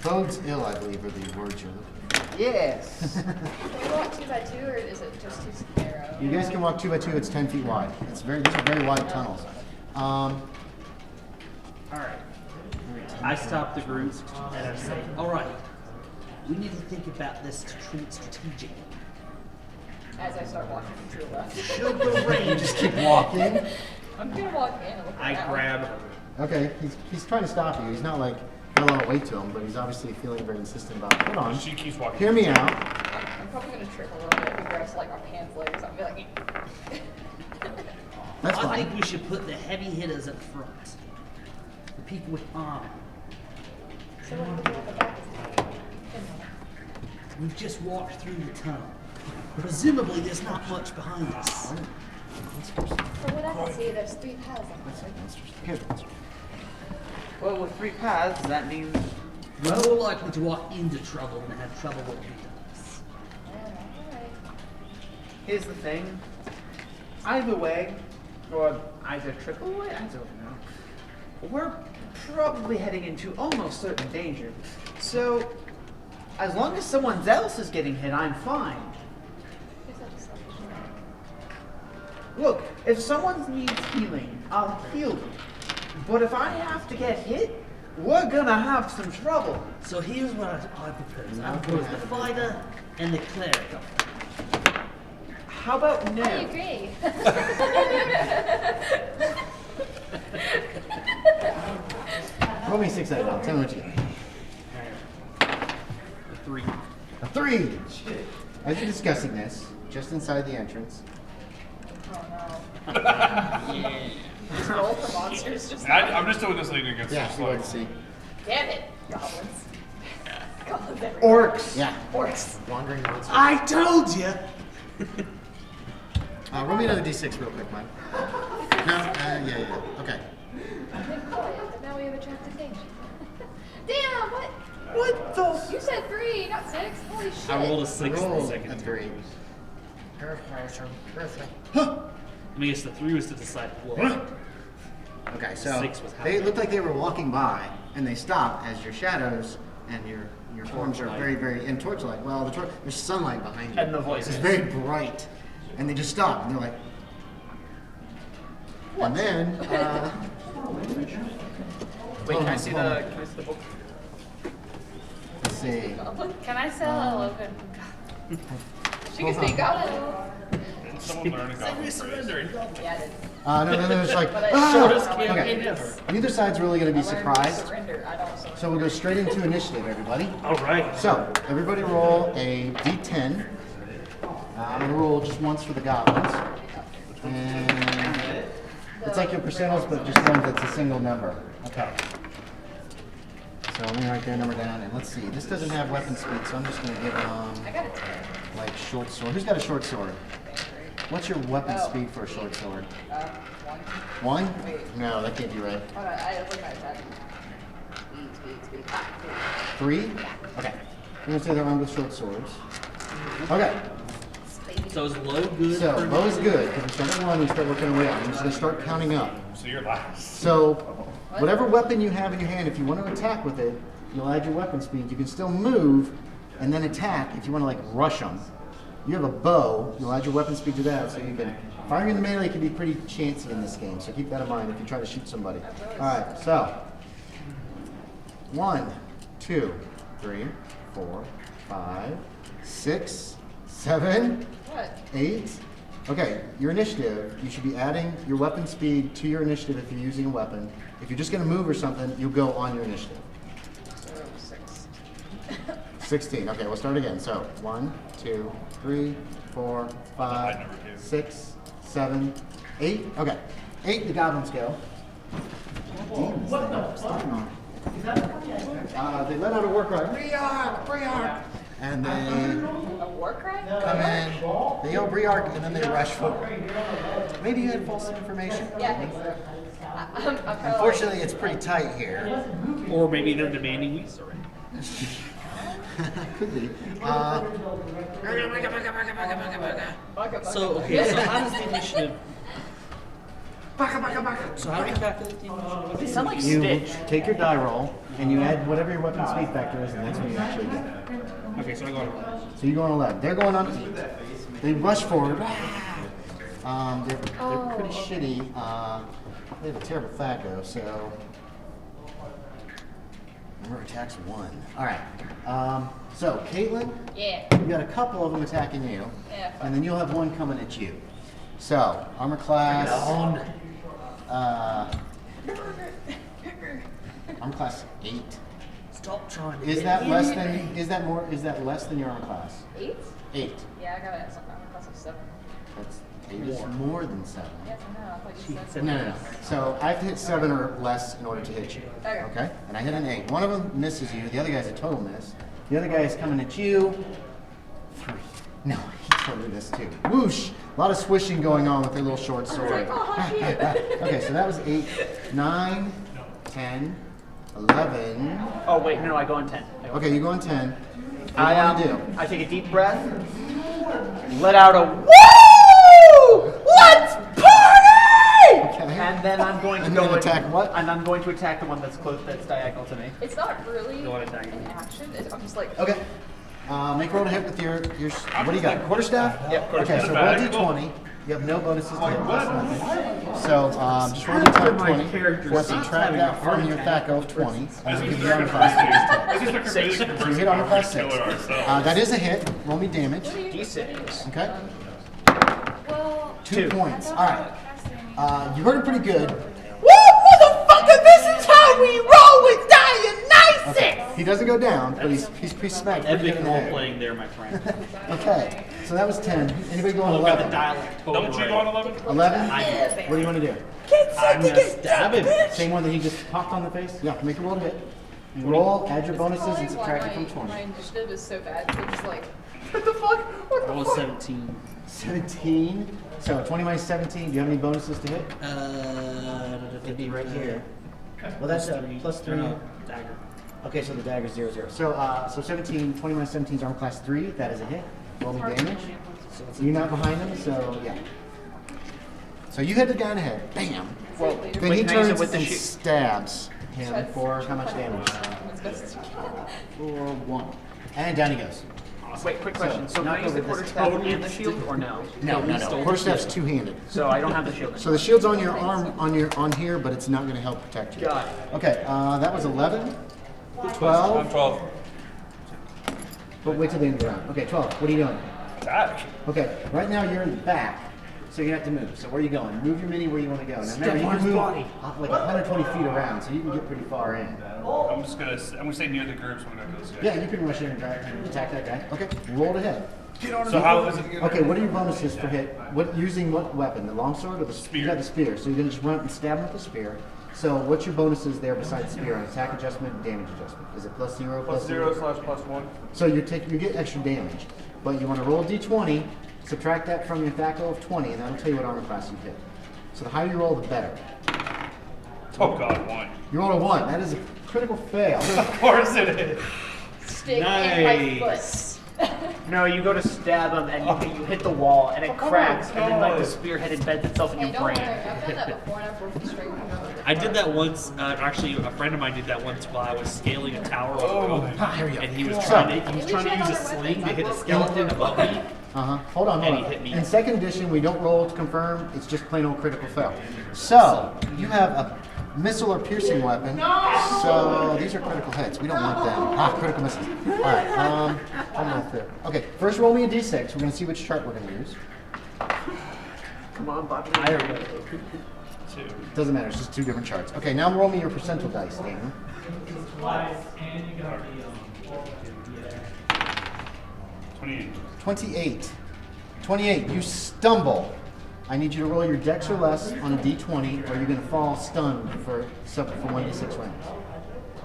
bodes ill, I believe, are the words you're looking for. Yes. Can we walk 2 by 2 or is it just too narrow? You guys can walk 2 by 2. It's 10 feet wide. These are very wide tunnels. All right. I stop the group and I say, all right, we need to think about this strategically. As I start walking to the left. Should the range Just keep walking. I'm gonna walk in and look I around. grab her. Okay, he's trying to stop you. He's not like got a lot of weight to him, but he's obviously feeling very insistent about it. Hold on. She keeps walking. Hear me out. I'm probably gonna trip a little bit if he grabs like my pants leg or something. Be like, That's I fine. think we should put the heavy hitters up front. The people with armor. so what do we do at the back? We've just walked through the tunnel. Presumably there's not much behind us. From what I can see, there's 3 paths on this. Here's one. Well, with 3 paths, that means. We're more likely to walk into trouble than have trouble walking into us. Alright. Here's the thing. Either way, or either trickle away, I don't know. We're probably heading into almost certain danger. So, as long as someone else is getting hit, I'm fine. Is that just like- Look, if someone needs healing, I'll heal them. But if I have to get hit, we're gonna have some trouble. So here's what I propose. I propose the fighter and the cleric. How about I no? agree. Roll me 6 sided down. Tell me what you get. The 3. A 3! As you're discussing this, just inside the entrance, Oh no. Just roll for monsters. Just I'm just doing this leading against yeah, just you like, want to see. damn it, goblins. Goblins everywhere. Orcs. Yeah, Orcs. wandering monsters. I told you. Roll me another d6 real quick, Mike. No, yeah. Okay. I've been quiet, but now we have attracted danger. Damn, what? What the? You said 3, not 6. Holy shit. I rolled a 6 in the Roll second. a 3. I mean, yes, the 3 was to decide what. Okay, so 6 was they happening. looked like they were walking by, and they stopped as your shadows and your forms are very in torchlight. Well, there's sunlight behind you, And the voices. It's very bright, and they just stop, and they're like, and then Wait, can I see hold on. the book? Let's see. Can I sell a Logan? She can speak goblin. didn't someone learn a goblin phrase? Yeah, I did. No, it's like, But I- ah! Shortest campaign Okay. ever. Neither side's really going to be I learned surprised, Surrender. I don't surrender. so we'll go straight into initiative, everybody. All right. So, everybody roll a d10. I'm going to roll just once for the goblins. And it's like your percentiles, but just one that's a single number. Okay. So let me write their number down, and let's see. This doesn't have weapon speed, so I'm just going to give I got a 10. like short sword. Who's got a short sword? What's your weapon Oh. speed for a short sword? 1. 1? Wait. No, that can't be right. Hold on, I was looking at that. Speed. Ah, 3? Okay. I'm going to say they're armed with short swords. Okay. So is low good? So, for low is me? good, because we start at 1, we start working our way up. We're just going to start counting up. So you're last. So, whatever weapon you have in your hand, if you want to attack with it, you'll add your weapon speed. You can still move and then attack if you want to, like, rush them. You have a bow, you'll add your weapon speed to that, so you can... Firing in the melee can be pretty chancy in this game, so keep that in mind if you try to shoot somebody. Alright, so... 1, 2, 3, 4, 5, 6, 7, What? 8. Okay, your initiative, you should be adding your weapon speed to your initiative if you're using a weapon. If you're just going to move or something, you'll go on your initiative. So 16. Okay, we'll start again. So 1, 2, 3, 4, 5, number two. 6, 7, 8. Okay, 8. The goblins go. Demons there. They let out a war cry. Briark, Briark, and they A war cry? come in. They yell Briark, and then they rush forward. Maybe you had false information. Yeah, I think so. I'm kinda Unfortunately, it's pretty tight here. Or maybe they're demanding we surrender. Could be. So, okay, so how does the initiative... So how do we calculate the initiative? They sound like You Stitch. take your die roll, and you add whatever your weapon speed factor is, and that's what you actually get. Okay, so I go on. So you go on 11. They're going on 8. They rush forward. They're pretty shitty. They have a terrible THAC0, so... Number attacks 1. Alright. So, Katelyn, Yeah. you got a couple of them attacking you. Yeah. And then you'll have one coming at you. So, armor class... armor class 8. Stop trying to Is that less than your armor class? 8? 8. Yeah, I got it. Something class of 7. That's 8 is more than 7. Yes, I know. I thought you said No. So I have to hit 7 or less in order to hit you. Okay. And I hit an 8. One of them misses you. The other guy's a total miss. The other guy is coming at you. 3. No, he totally missed too. Whoosh! A lot of swishing going on with their little short sword. Okay, so that was 8, 9, 10, 11. Oh wait, no, I go on 10. Okay, you go on 10. What do you I want to do? I take a deep breath, let out a woo! Let's party! Okay. And then I'm going to And go then attack what? And I'm going to attack the one that's close, that's diagonal to me. It's not really want to attack an action. I'm just like, Okay. Make a roll to hit with your what do you got? Quarterstaff? Yep, Okay, so roll d20. You have no bonuses to hit. Plus nothing. So just roll d20. We'll subtract that from your THAC0 of 20. And I'll give you armor class 6. So you hit armor class 6. That is a hit. Roll me damage. D6. Okay. well, 2 points. All right. casting. You heard it pretty good. Motherfucker, this is how we roll with Dionysus! He doesn't go down, but he's smacked pretty good Epic in the role head. playing there, my friend. Okay. So that was 10. Anybody go on Look at the 11? dialect. Don't you go on 11? 11? I do. What do you want to do? I'm gonna stab him. Same one that he just popped on the face? Yeah, make a roll to hit. You roll, add your bonuses, and Probably why subtract it from my 20. initiative is so bad. So just like, What the fuck? What the Roll fuck? 17. 17. So 20 minus 17. Do you have any bonuses to hit? It'd be right here. Well, that's a plus 3. No, dagger. Okay, so the dagger's 0, 0. So 17, 20 minus 17 is armor class 3. That is a hit. Roll me damage. You're not behind him, so yeah. So you hit the guy in the head. Bam. Well, Then wait, he can I use it turns with the and shield? stabs him for how much damage? as best as you can. For 1. And down he goes. Wait, quick question. So can knock I use the over this quarterstaff totally and the shield, or no? No. Quarterstaff's two-handed. So I don't have the shield. So the shield's on your arm, on here, but it's not going to help protect you. Got it. Okay, that was 11, I'm 12. 12. But wait till the end of the round. Okay, 12. What are you doing? Attack. Okay, right now you're in the back, so you have to move. So where are you going? Move your mini where you want to go. Now remember, you can move like 120 feet around, so you can get pretty far in. I'm gonna stay near the group, so I'm gonna go this guy. Yeah, you can rush in and attack that guy. Okay, roll to hit. So how is it again? Okay, what are your bonuses for hit? Using what weapon? The longsword or the Spear. You got the spear, so you're gonna just run and stab him with the spear. So what's your bonuses there besides spear on attack adjustment and damage adjustment? Is it plus 0, Plus 0/+1. So you get extra damage, but you want to roll a d20, subtract that from your THAC0 of 20, and that'll tell you what armor class you hit. So the higher you roll, the better. Oh god, 1. You roll a 1. That is a critical fail. Of course it is. Stick in my foot. No, you go to stab him and you hit the wall and it cracks and then like the spearhead embeds itself in Hey, your don't worry. brain. I've done that before and I've broken straight from I did that once. Actually, a friend of mine did that once while I was scaling a tower on a rope, Here we go. and he was trying to use a sling to hit a skeleton above me. Hold on. And he hit me. In second edition, we don't roll to confirm. It's just plain old critical fail. So you have a missile or piercing weapon. So these are critical hits. We don't want them. Critical misses. All right. I'm not there. Okay. First, roll me a d6. We're gonna see which chart we're gonna use. Come on, Bobby. Doesn't matter. It's just 2 different charts. Okay. Now roll me your percentile dice, Daniel. 28. 28. 28. You stumble. I need you to roll your dex or less on a d20, or you're going to fall stunned for 1d6 rounds.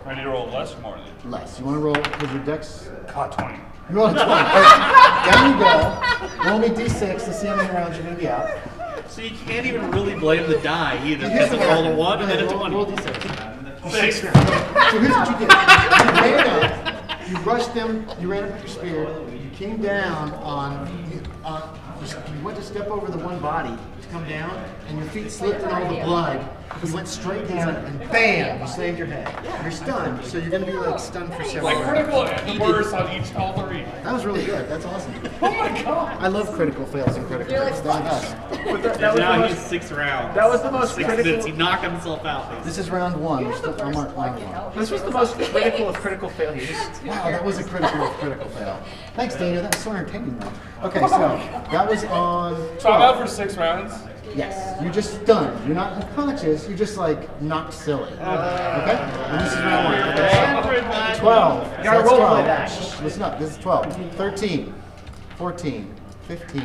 I need to roll less or more than Less. You want to roll with your dex? 20. You roll a 20. All right. Down you go. Roll me d6. Let's see how many rounds you're going to be out. So you can't even really blame the die either. Here's Because what it's roll a 1 and then a roll, 20. roll d6. Thanks. So here's what you did. You ran up, you rushed them, you ran up with your spear, you came down you went to step over the one body to come down, and your feet slipped in all the blood. You went straight down, and bam, you slammed your head. You're stunned, so you're going to be like stunned for several Like rounds. critical burst on all 3. That was really good. That's awesome. Oh my god. I love critical fails and critical You're like hits. They're the best. But that And was now the he's most, 6 rounds. that was the most 6 critical. minutes. He knocked himself out. Basically. This is round 1. You have the I'll first mark one, round you 1. know. This was the most critical of critical failures. Wow, that was a critical fail. Thanks, Daniel. That was so entertaining, though. Okay, so that was on. So I'm out for 6 rounds. Yes, you're just stunned. You're not unconscious. You're just like knocked silly. Okay? And this is round 1. Okay. 12. You gotta roll like that. Shh, listen up. This is 12. 13. 14. 15.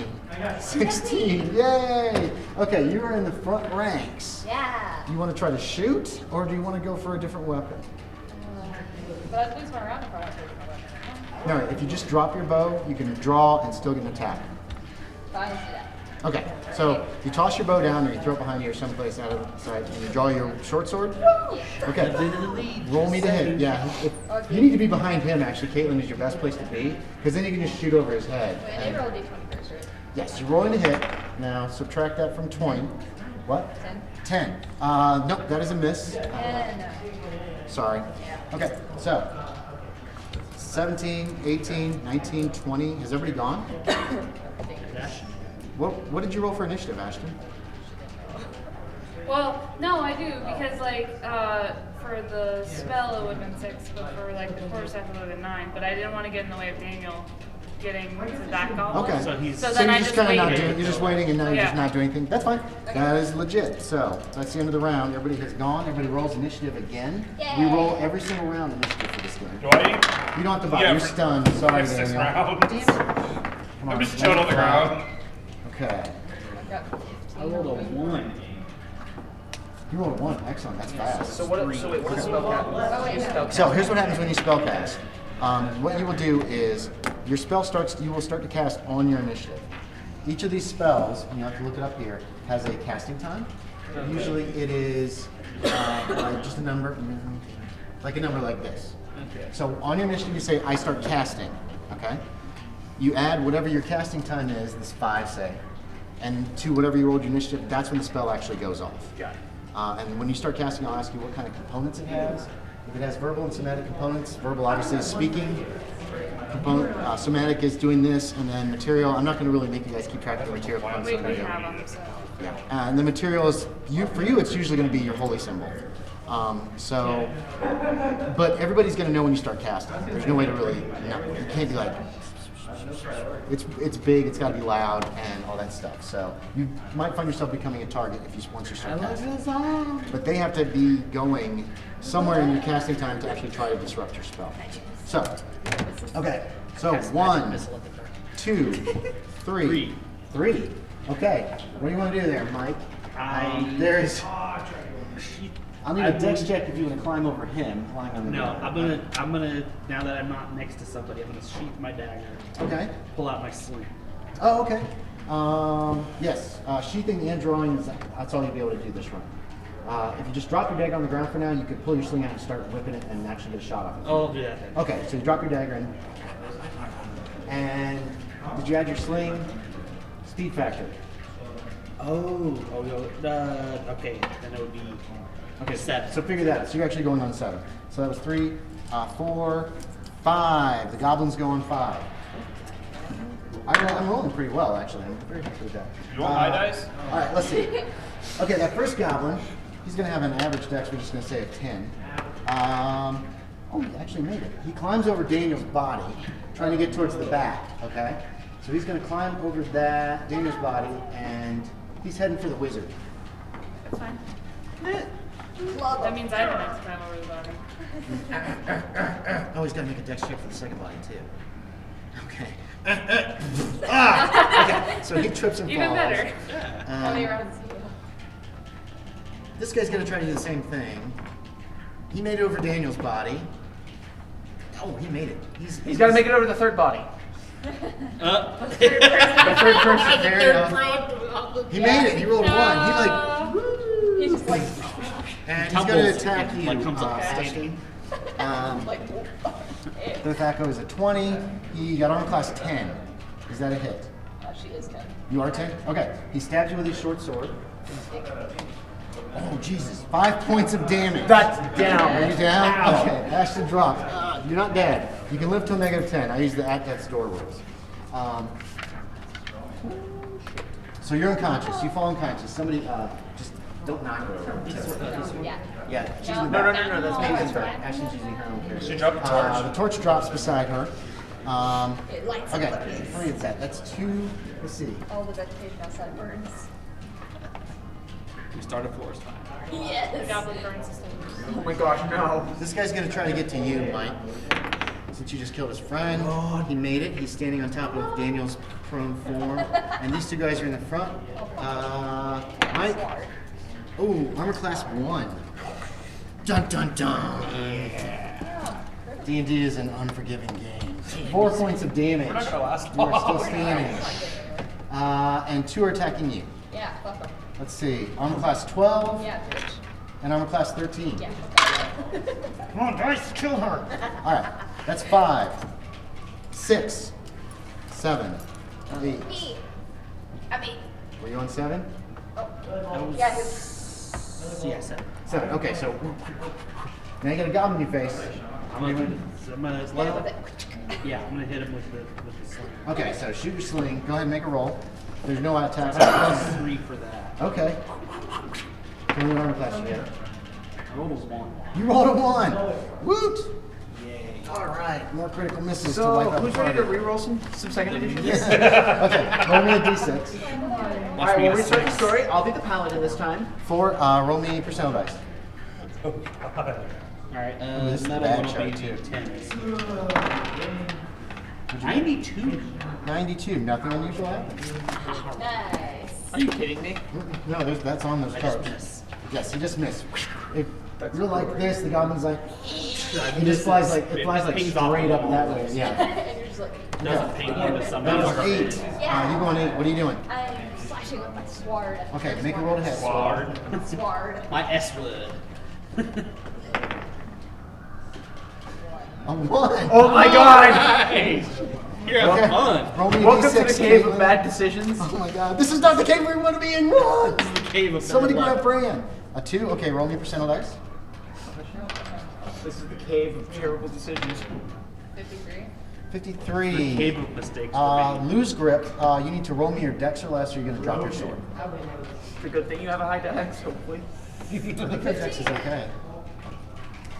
16. Yay! Okay, you are in the front ranks. Yeah. Do you want to try to shoot, or do you want to go for a different weapon? But I'd lose my round if I went for a different weapon. No, if you just drop your bow, you can draw and still get an attack. Fine, let's do that. Okay, so you toss your bow down or you throw it behind you or someplace out of sight and you draw your short sword. Okay, roll me to hit. Yeah, you need to be behind him actually. Katelyn is your best place to be because then you can just shoot over his head. Wait, I need to roll a d20 first, right? Yes, you're rolling to hit. Now subtract that from 20. What? 10. 10. Nope, that is a miss. And Sorry. Okay, so 17, 18, 19, 20. Has everybody gone? What did you roll for initiative, Ashton? Well, no, I do because for the spell it would have been 6, but for like the quarterstaff it would have been 9. But I didn't want to get in the way of Daniel getting to that goblin. Okay. So he's- So So then you're I just just kind of not waited. doing. You're just waiting, and now you're just Yeah. not doing anything. That's fine. That is legit. So that's the end of the round. Everybody has gone. Everybody rolls initiative again. We Yay. roll every single round initiative for this game. Do I? You don't have to buy. Yeah, You're for- stunned. Sorry, 6 Daniel. rounds. Come I'm on, just chilling on the ground. Okay. I've got 15. I rolled a 1. You rolled a 1. Excellent. That's fast. So what? So wait, what's spell cap? Oh, wait, no. So here's what happens when you spell cast. What you will do is your spell starts. You will start to cast on your initiative. Each of these spells, and you have to look it up here, has a casting time. Usually it is just a number, like a number like this. Okay. So on your initiative, you say, "I start casting." Okay. You add whatever your casting time is. This 5, say, and to whatever you rolled your initiative. That's when the spell actually goes off. Got it. And when you start casting, I'll ask you what kind of components it has. If it has verbal and somatic components, verbal obviously is speaking. Somatic is doing this, and then material. I'm not going to really make you guys keep track of the material components. We I'm gonna do. have them, so. Yeah, and the material is for you. It's usually going to be your holy symbol. But everybody's going to know when you start casting. There's no way to really. You can't be like. It's big. It's got to be loud and all that stuff. So you might find yourself becoming a target if you once you start casting. But they have to be going somewhere in your casting time to actually try to disrupt your spell. So, okay. So 1, 2, 3. 3. Okay. What do you want to do there, Mike? There's. I'll need a dex check if you want to climb over him, lying on the No, ground. I'm gonna. Now that I'm not next to somebody, I'm gonna sheath my dagger. Okay. Pull out my sling. Oh, okay. Yes. Sheathing and drawing, that's all you'll be able to do this run. If you just drop your dagger on the ground for now, you could pull your sling out and start whipping it and actually get a shot off it. Oh, I'll do that then. Okay, so you drop your dagger in. And did you add your sling? Speed factor. Okay. Then it would be. Okay, 7. So figure that out. So you're actually going on 7. So that was 3, 4, 5. The goblin's going 5. I'm rolling pretty well, actually. I'm very happy with that. You want my dice? All right, let's see. Okay, that first goblin, he's going to have an average dex. We're just going to say a 10. He actually made it. He climbs over Daniel's body, trying to get towards the back, okay? So he's going to climb over Daniel's body, and he's heading for the wizard. That's fine. Love That it. means I have an extra time over the body. Oh, he's got to make a dex check for the second body, too. Okay. Okay, so he trips and Even falls. better. How many rounds do you have? This guy's gonna try to do the same thing. He made it over Daniel's body. Oh, he made it. He's got to make it over the third body. The third person. Fair enough. He made it. He rolled a 1. He like, He's just like, and he's gonna attack you, Like comes up Ashton. like, The Thaco is a 20. He got armor class 10. Is that a hit? she is 10. You are 10? Okay. He stabs you with his short sword. Oh, Jesus. 5 points of damage. That's down. Are you down? Okay. Ashton dropped. You're not dead. You can live till -10. I use the at death's door rules. So you're unconscious. You fall unconscious. Somebody, just don't knock her over. Yeah. Yeah. She's in the No, back. no, that's me. Ashton's her. Ashton's using her own character. She dropped the torch. The torch drops beside her. It lights Okay. up like this. How many is that? That's 2. Let's see. All the vegetation outside burns. We start a forest fire. The Yes. goblin burn system. Oh my gosh, no. This guy's gonna try to get to you, Mike. Since you just killed his friend, he made it. He's standing on top of Daniel's prone form, and these two guys are in the front. Mike. Oh, armor class 1. Dun dun dun. D&D is an unforgiving game. 4 points of damage. We're not gonna last You are still long. standing. And 2 are attacking you. Yeah, fuck them. Let's see. Armor class 12 Yeah, bitch. and armor class 13. Yeah. Come on, dice, kill her. All right, that's 5, 6, 7, 8. Me. I mean, Were you on 7? yeah, his. Yeah, 7. 7. Okay, so now you got a goblin in your face. I'm gonna Hit it with it. yeah, I'm gonna hit him with the sling. Okay, so shoot your sling. Go ahead and make a roll. There's no attacks. Plus 3 for that. Okay. How many armor class you get? I rolled a 1. You rolled a 1. Woot! Yay. All right, more critical misses to So, wipe out who's the ready to party. reroll some second editions? Okay, roll me a d6. All right, we'll restart the story. I'll be the paladin this time. 4, roll me percentile dice. Alright, this is a another bad one will shot, be too. 10. 92. 92, nothing unusual happens. Nice. Are you kidding me? No, that's on those I cards. just missed. Yes, he just missed. If you're like this, the goblin's like, he just flies like, it flies like Pings off straight the up wall. that way. Yeah. And you're just like, Doesn't ping you with somebody. That was 8. You going 8? What are you doing? I'm slashing with my sword. Okay, make a roll to hit. Sword. Sword. My S word. A 1. Oh my god! Hey! You're having fun. Roll me a Welcome to d6, the cave of Caitlin. bad decisions. Oh my god, this is not the cave we want to be in. Run! Cave of Somebody bad luck. grab Bran. A 2. Okay, roll me percentile dice. This is the cave of terrible decisions. 53. 53. Cave of mistakes for me. Lose grip. You need to roll me your dex or less, or you're gonna drop your sword. It's a good thing you have a high dex, hopefully. I think your dex is okay.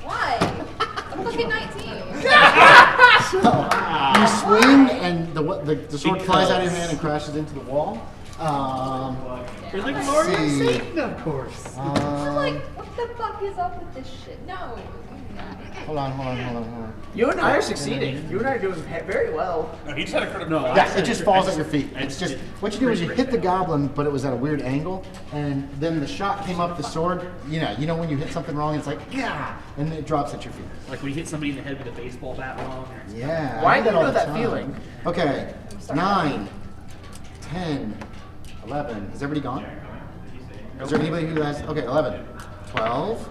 Why? I'm fucking 19. You swing, and the sword flies out of your hand and crashes into the wall. You're like let's Mario and see. Satan, of course. I'm like, what the fuck is up with this shit? No. Hold on. You and I are succeeding. You and I are doing very well. No, he just had a critical. No, Yeah, it just falls at your feet. I It's just did what you do is you pretty hit the goblin, but it was at a weird angle, and then the shot came up the sword. You know when you hit something wrong, it's like yeah, and it drops at your feet. Like when you hit somebody in the head with a baseball bat wrong. Yeah. Why I do you do all know the that time. feeling? Okay, 9, 10, 11. Is everybody gone? Is there anybody who has? Okay, 11, 12.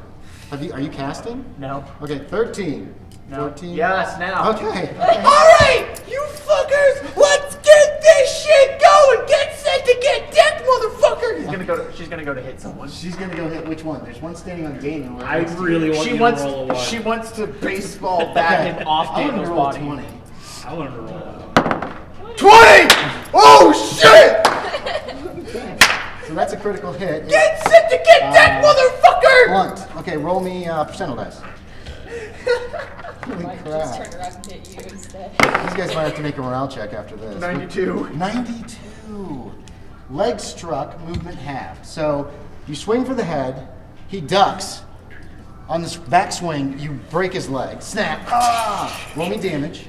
Are you casting? No. Okay, 13, No. 14. Yes, now. Okay. Alright, you fuckers, let's get this shit going! Get set to get decked, motherfucker! She's gonna go to hit someone. She's gonna go hit which one? There's one standing on Daniel. Right I next to really you. want She you to wants. roll a 1. She wants to baseball bat him off I want Daniel's to roll a body. 20. I want him to roll a 20! Oh shit! So that's a critical hit. Get set to get decked, motherfucker! Blunt. Okay, roll me percentile dice. Holy Might just crap. turn around and hit you instead. These guys might have to make a morale check after this. 92. 92. Leg struck, movement half. So you swing for the head, he ducks. On this backswing, you break his leg. Snap. Ah! Roll me damage.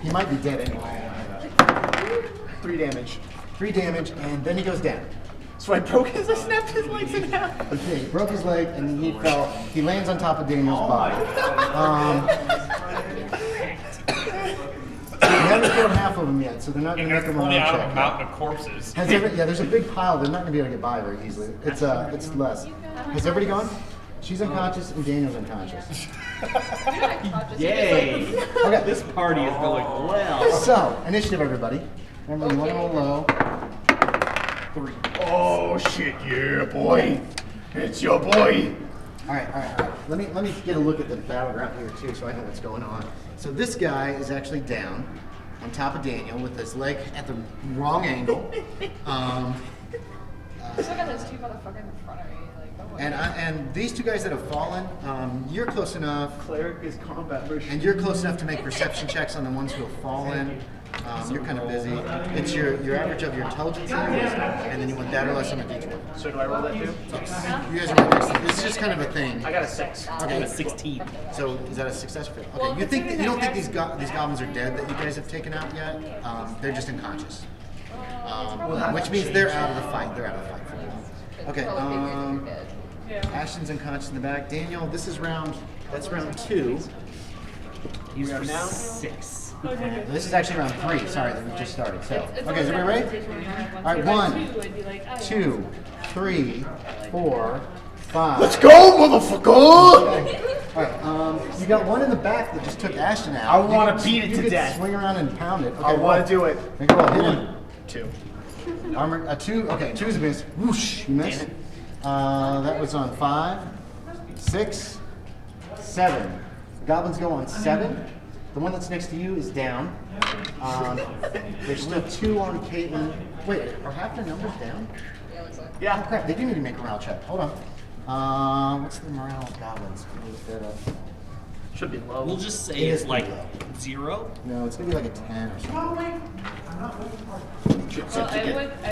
He might be dead anyway. 3 damage. 3 damage, and then he goes down. So I broke his, I snapped his legs in half. Okay, he broke his leg and he fell. He lands on top of Daniel's body. We haven't killed half of them yet, so they're not going to make a roll Only out of a check. mountain of corpses. Yeah, there's a big pile. They're not going to be able to get by very easily. It's less. Has everybody gone? She's unconscious and Daniel's unconscious. Yay! Okay. This party is going well. So, initiative, everybody. Remember, you want to roll low. 3. Oh shit, yeah, boy. It's your boy. All right. Let me get a look at the battleground here too, so I know what's going on. So this guy is actually down on top of Daniel with his leg at the wrong angle. I still got those 2 motherfuckers in front of me. Like, oh my God. And these 2 guys that have fallen, you're close enough, Cleric is combat version. and you're close enough to make perception checks on the ones who have fallen. You're kind of busy. It's your average of your intelligence and your wisdom, and then you want that or less on a d20. So do I roll that too? You guys are right next to it. It's just kind of a thing. I got a 6. Okay, 16. So is that a success or fail? Okay, Well, you think considering you don't that think these goblins are dead that you guys have taken out yet? They're just unconscious, which means they're out of the fight. They're out of the fight for now. Okay. Probably figured you were dead. Yeah. Ashton's unconscious in the back. Daniel, this is round. That's round 2. He's are now? 6. This is actually round 3. Sorry, that we just started. So, It's okay, is everybody ready? All right, 1, I'd be like, oh, yeah. 2, 3, 4, 5. Let's go, motherfucker. Okay. All right. You got one in the back that just took Ashton out. I wanna You beat it you to could death. Swing around and pound it. Okay, I want to do it. Make a roll. Hit him. 2. Armor. 2. Okay, 2 is a miss. Whoosh. You missed. That was on 5, 6, 7. Goblins go on 7. The one that's next to you is down. There's still 2 on Katelyn. Wait, are half the numbers down? Yeah, looks like. Oh Yeah. crap! They do need to make a morale check. Hold on. What's the morale of goblins? Can we look that up? Should be low. We'll just say It is it's like pretty low. 0. No, it's gonna be like a 10 or something. Well, I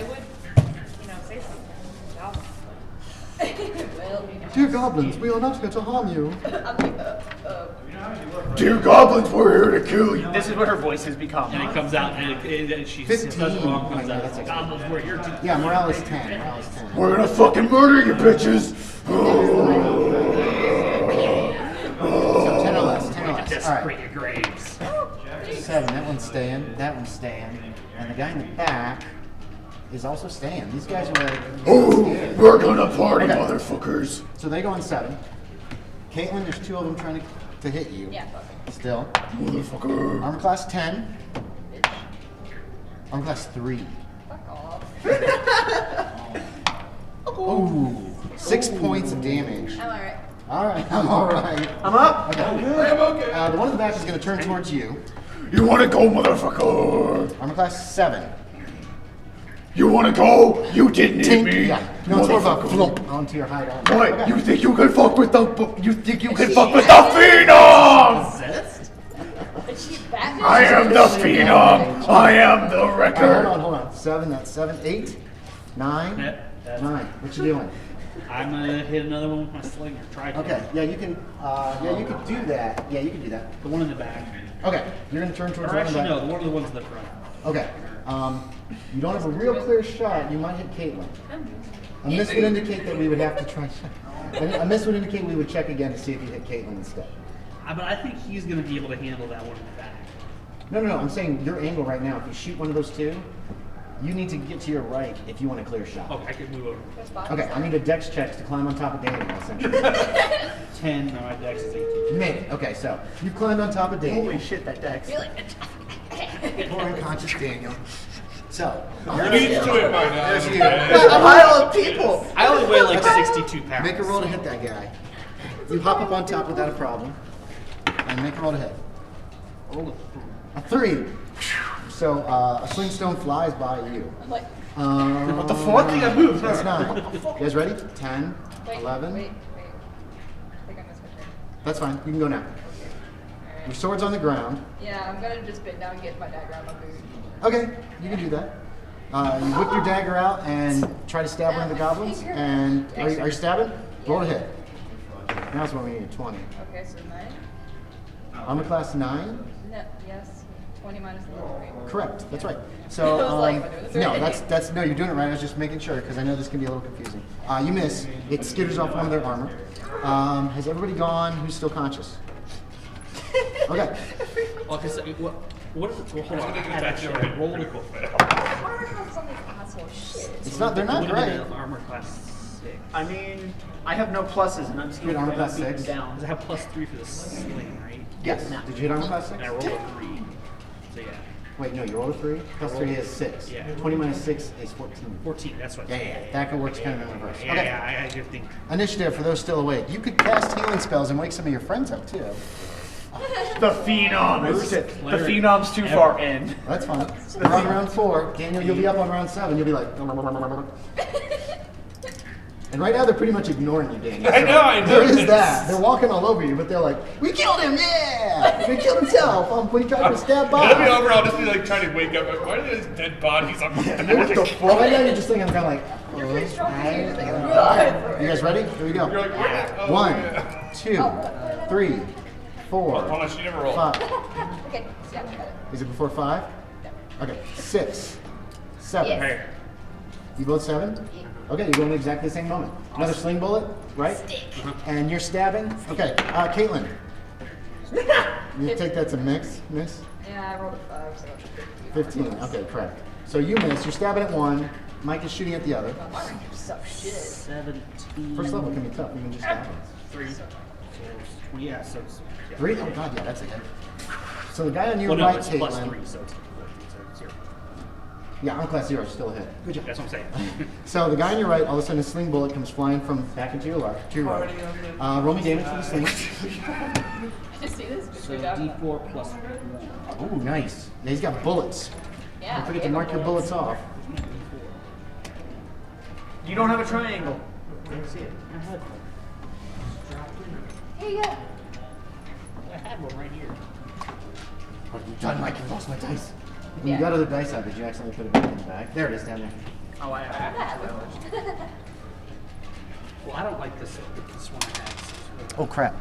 would, say something. Wow. Well, Dear goblins, we are not here to harm you. I'm like, Dear goblins, we're here to kill you. This is what her voice has become. And it comes out and she 15. says wrong, comes Oh, out. that's Goblins, we're here to. Yeah, morale is 10. Morale is 10. We're gonna fucking murder you, bitches. So 10 or less. 10 or less. All Desecrate right. your graves. 7. That one's staying. That one's staying. And the guy in the back is also staying. These guys are like. Oh, we're gonna party, Okay. motherfuckers. So they go on 7. Caitlin, there's 2 of them trying to hit you. yeah, fuck it. Still. Motherfucker. Armor class 10. Bitch. Armor class 3. Fuck off. Ooh. 6 points of damage. I'm alright. Alright, I'm alright. I'm up. Okay. I'm okay. The one in the back is going to turn towards you. You wanna go, motherfucker? Armor class 7. You wanna go? You didn't hit Tink. me. Yeah. No, it's more of a Motherfucker. flump onto your hide armor. What? Okay. You think you can fuck with the? You think you can fuck with the Phenom? Possessed? Is she Batman? I am the Phenom. I am the Hold on, Wrecker. hold on. 7, that's 7. 8, 9, Yeah, 9. What you doing? I'm gonna hit another one with my slinger. Try to. Okay, yeah, you can do that. Yeah, you can do that. The one in the back. Okay, you're going to turn towards Or one in the actually, back. no, one of the ones in the front. Okay. You don't have a real clear shot. You might hit Caitlin. A miss would indicate that we would have to try. A miss would indicate we would check again to see if you hit Caitlin instead. But I think he's gonna be able to handle that one in the back. No. I'm saying your angle right now. If you shoot one of those 2, you need to get to your right if you want a clear shot. Oh, I can move over. There's bodies Okay, I need a dex check to climb on top of Daniel. Essentially. 10. No, my dex is 18. You made it. Okay, so you climbed on top of Daniel. Holy shit, that dex. Really? Poor unconscious Daniel. So You're used to it by now. there's you. A pile of people. I only weigh like 62 pounds. Make a roll to hit that guy. You hop up on top without a problem, and make a roll to hit. Roll A 3. So a sling stone flies by you. I'm like, What the fuck? You gotta move. That's 9. You guys ready? 10, wait, 11. Wait. I think I missed my turn. That's fine. You can go now. Your sword's on the ground. Yeah, I'm gonna just bend down and get my dagger out of my boot. Okay, you can do that. You whip your dagger out and try to stab one of the goblins. And are you stabbing? Roll to hit. Now's when we need a 20. Okay, so 9. Armor class 9. No, yes. 20 minus the level, right? Correct. That's right. So I was like, am I doing this no, right? that's no, you're doing it right. I was just making sure because I know this can be a little confusing. You miss. It skitters off one of their armor. Has everybody gone? Who's still conscious? Okay. Well, because what is it? Well, hold on. I had Actually, actually rolled critical fail. I wonder how some of these asshole shit. It's not. They're not Would have great. been an armor class 6. I mean, I have no pluses, and I'm still Hit armor getting class beaten 6. down. Because I have +3 for the sling, right? Yes. Did you hit armor class 6? And I rolled a 3. So yeah. Wait, no, you rolled a 3. Plus 3 is 6. Yeah. 20 minus 6 is 14. 14, that's what. Yeah. That works kind of in reverse. Yeah, Okay. yeah, I do think. Initiative for those still awake. You could cast healing spells and wake some of your friends up too. The Phenom is the Cleric Phenom's too far in. That's fine. We're on round 4. Daniel, you'll be up on round 7. You'll be like. And right now they're pretty much ignoring you, Daniel. I know. There is that. They're walking all over you, but they're like, "We killed him, yeah! We killed himself when he tried to stab Bob." It'll be over. I'll just be like trying to wake up. Like, why are there dead bodies on my What the fuck? Right now you're just thinking, kind of like. You're pretty strong for you. You're like, Okay. You guys ready? Here we go. You're like, where? Oh, 1, yeah. 2, 3, 4, Hold on, she never rolled. 5. Okay, yeah, got it. Is it before 5? Okay, 6, 7. Yes. Right. You both 7? Okay, you're going at exactly the same moment. Another sling bullet, right? And you're stabbing. Okay, Katelyn. You take that to miss? Yeah, I rolled a 5, so 15. Okay, correct. So you miss. You're stabbing at one. Mike is shooting at the other. my range is so shit. 17. First level can be tough, even just stabbing. 3. So, yeah, so it's. Yeah. 3? Oh god, yeah, that's a hit. So the guy on your Well, no, right, it's Katelyn. +3, so it's 14, so 0. Yeah, on class 0 is still a hit. Good job. That's what I'm saying. So the guy on your right, all of a sudden a sling bullet comes flying from back into your left, to your right. Roll me damage for the sling. I just see this. So Good job. D4 plus 1. Oh, nice. Yeah, he's got bullets. Yeah. Don't forget to mark your bullets off. You don't have a triangle. I don't see it. I had Here you go. I had one right here. What have you done, Mike? You lost my dice. When Yeah. you got other dice out, did you accidentally put it back in the bag? There it is, down there. Oh, I have it. Well, I don't like this one I had. Oh, crap.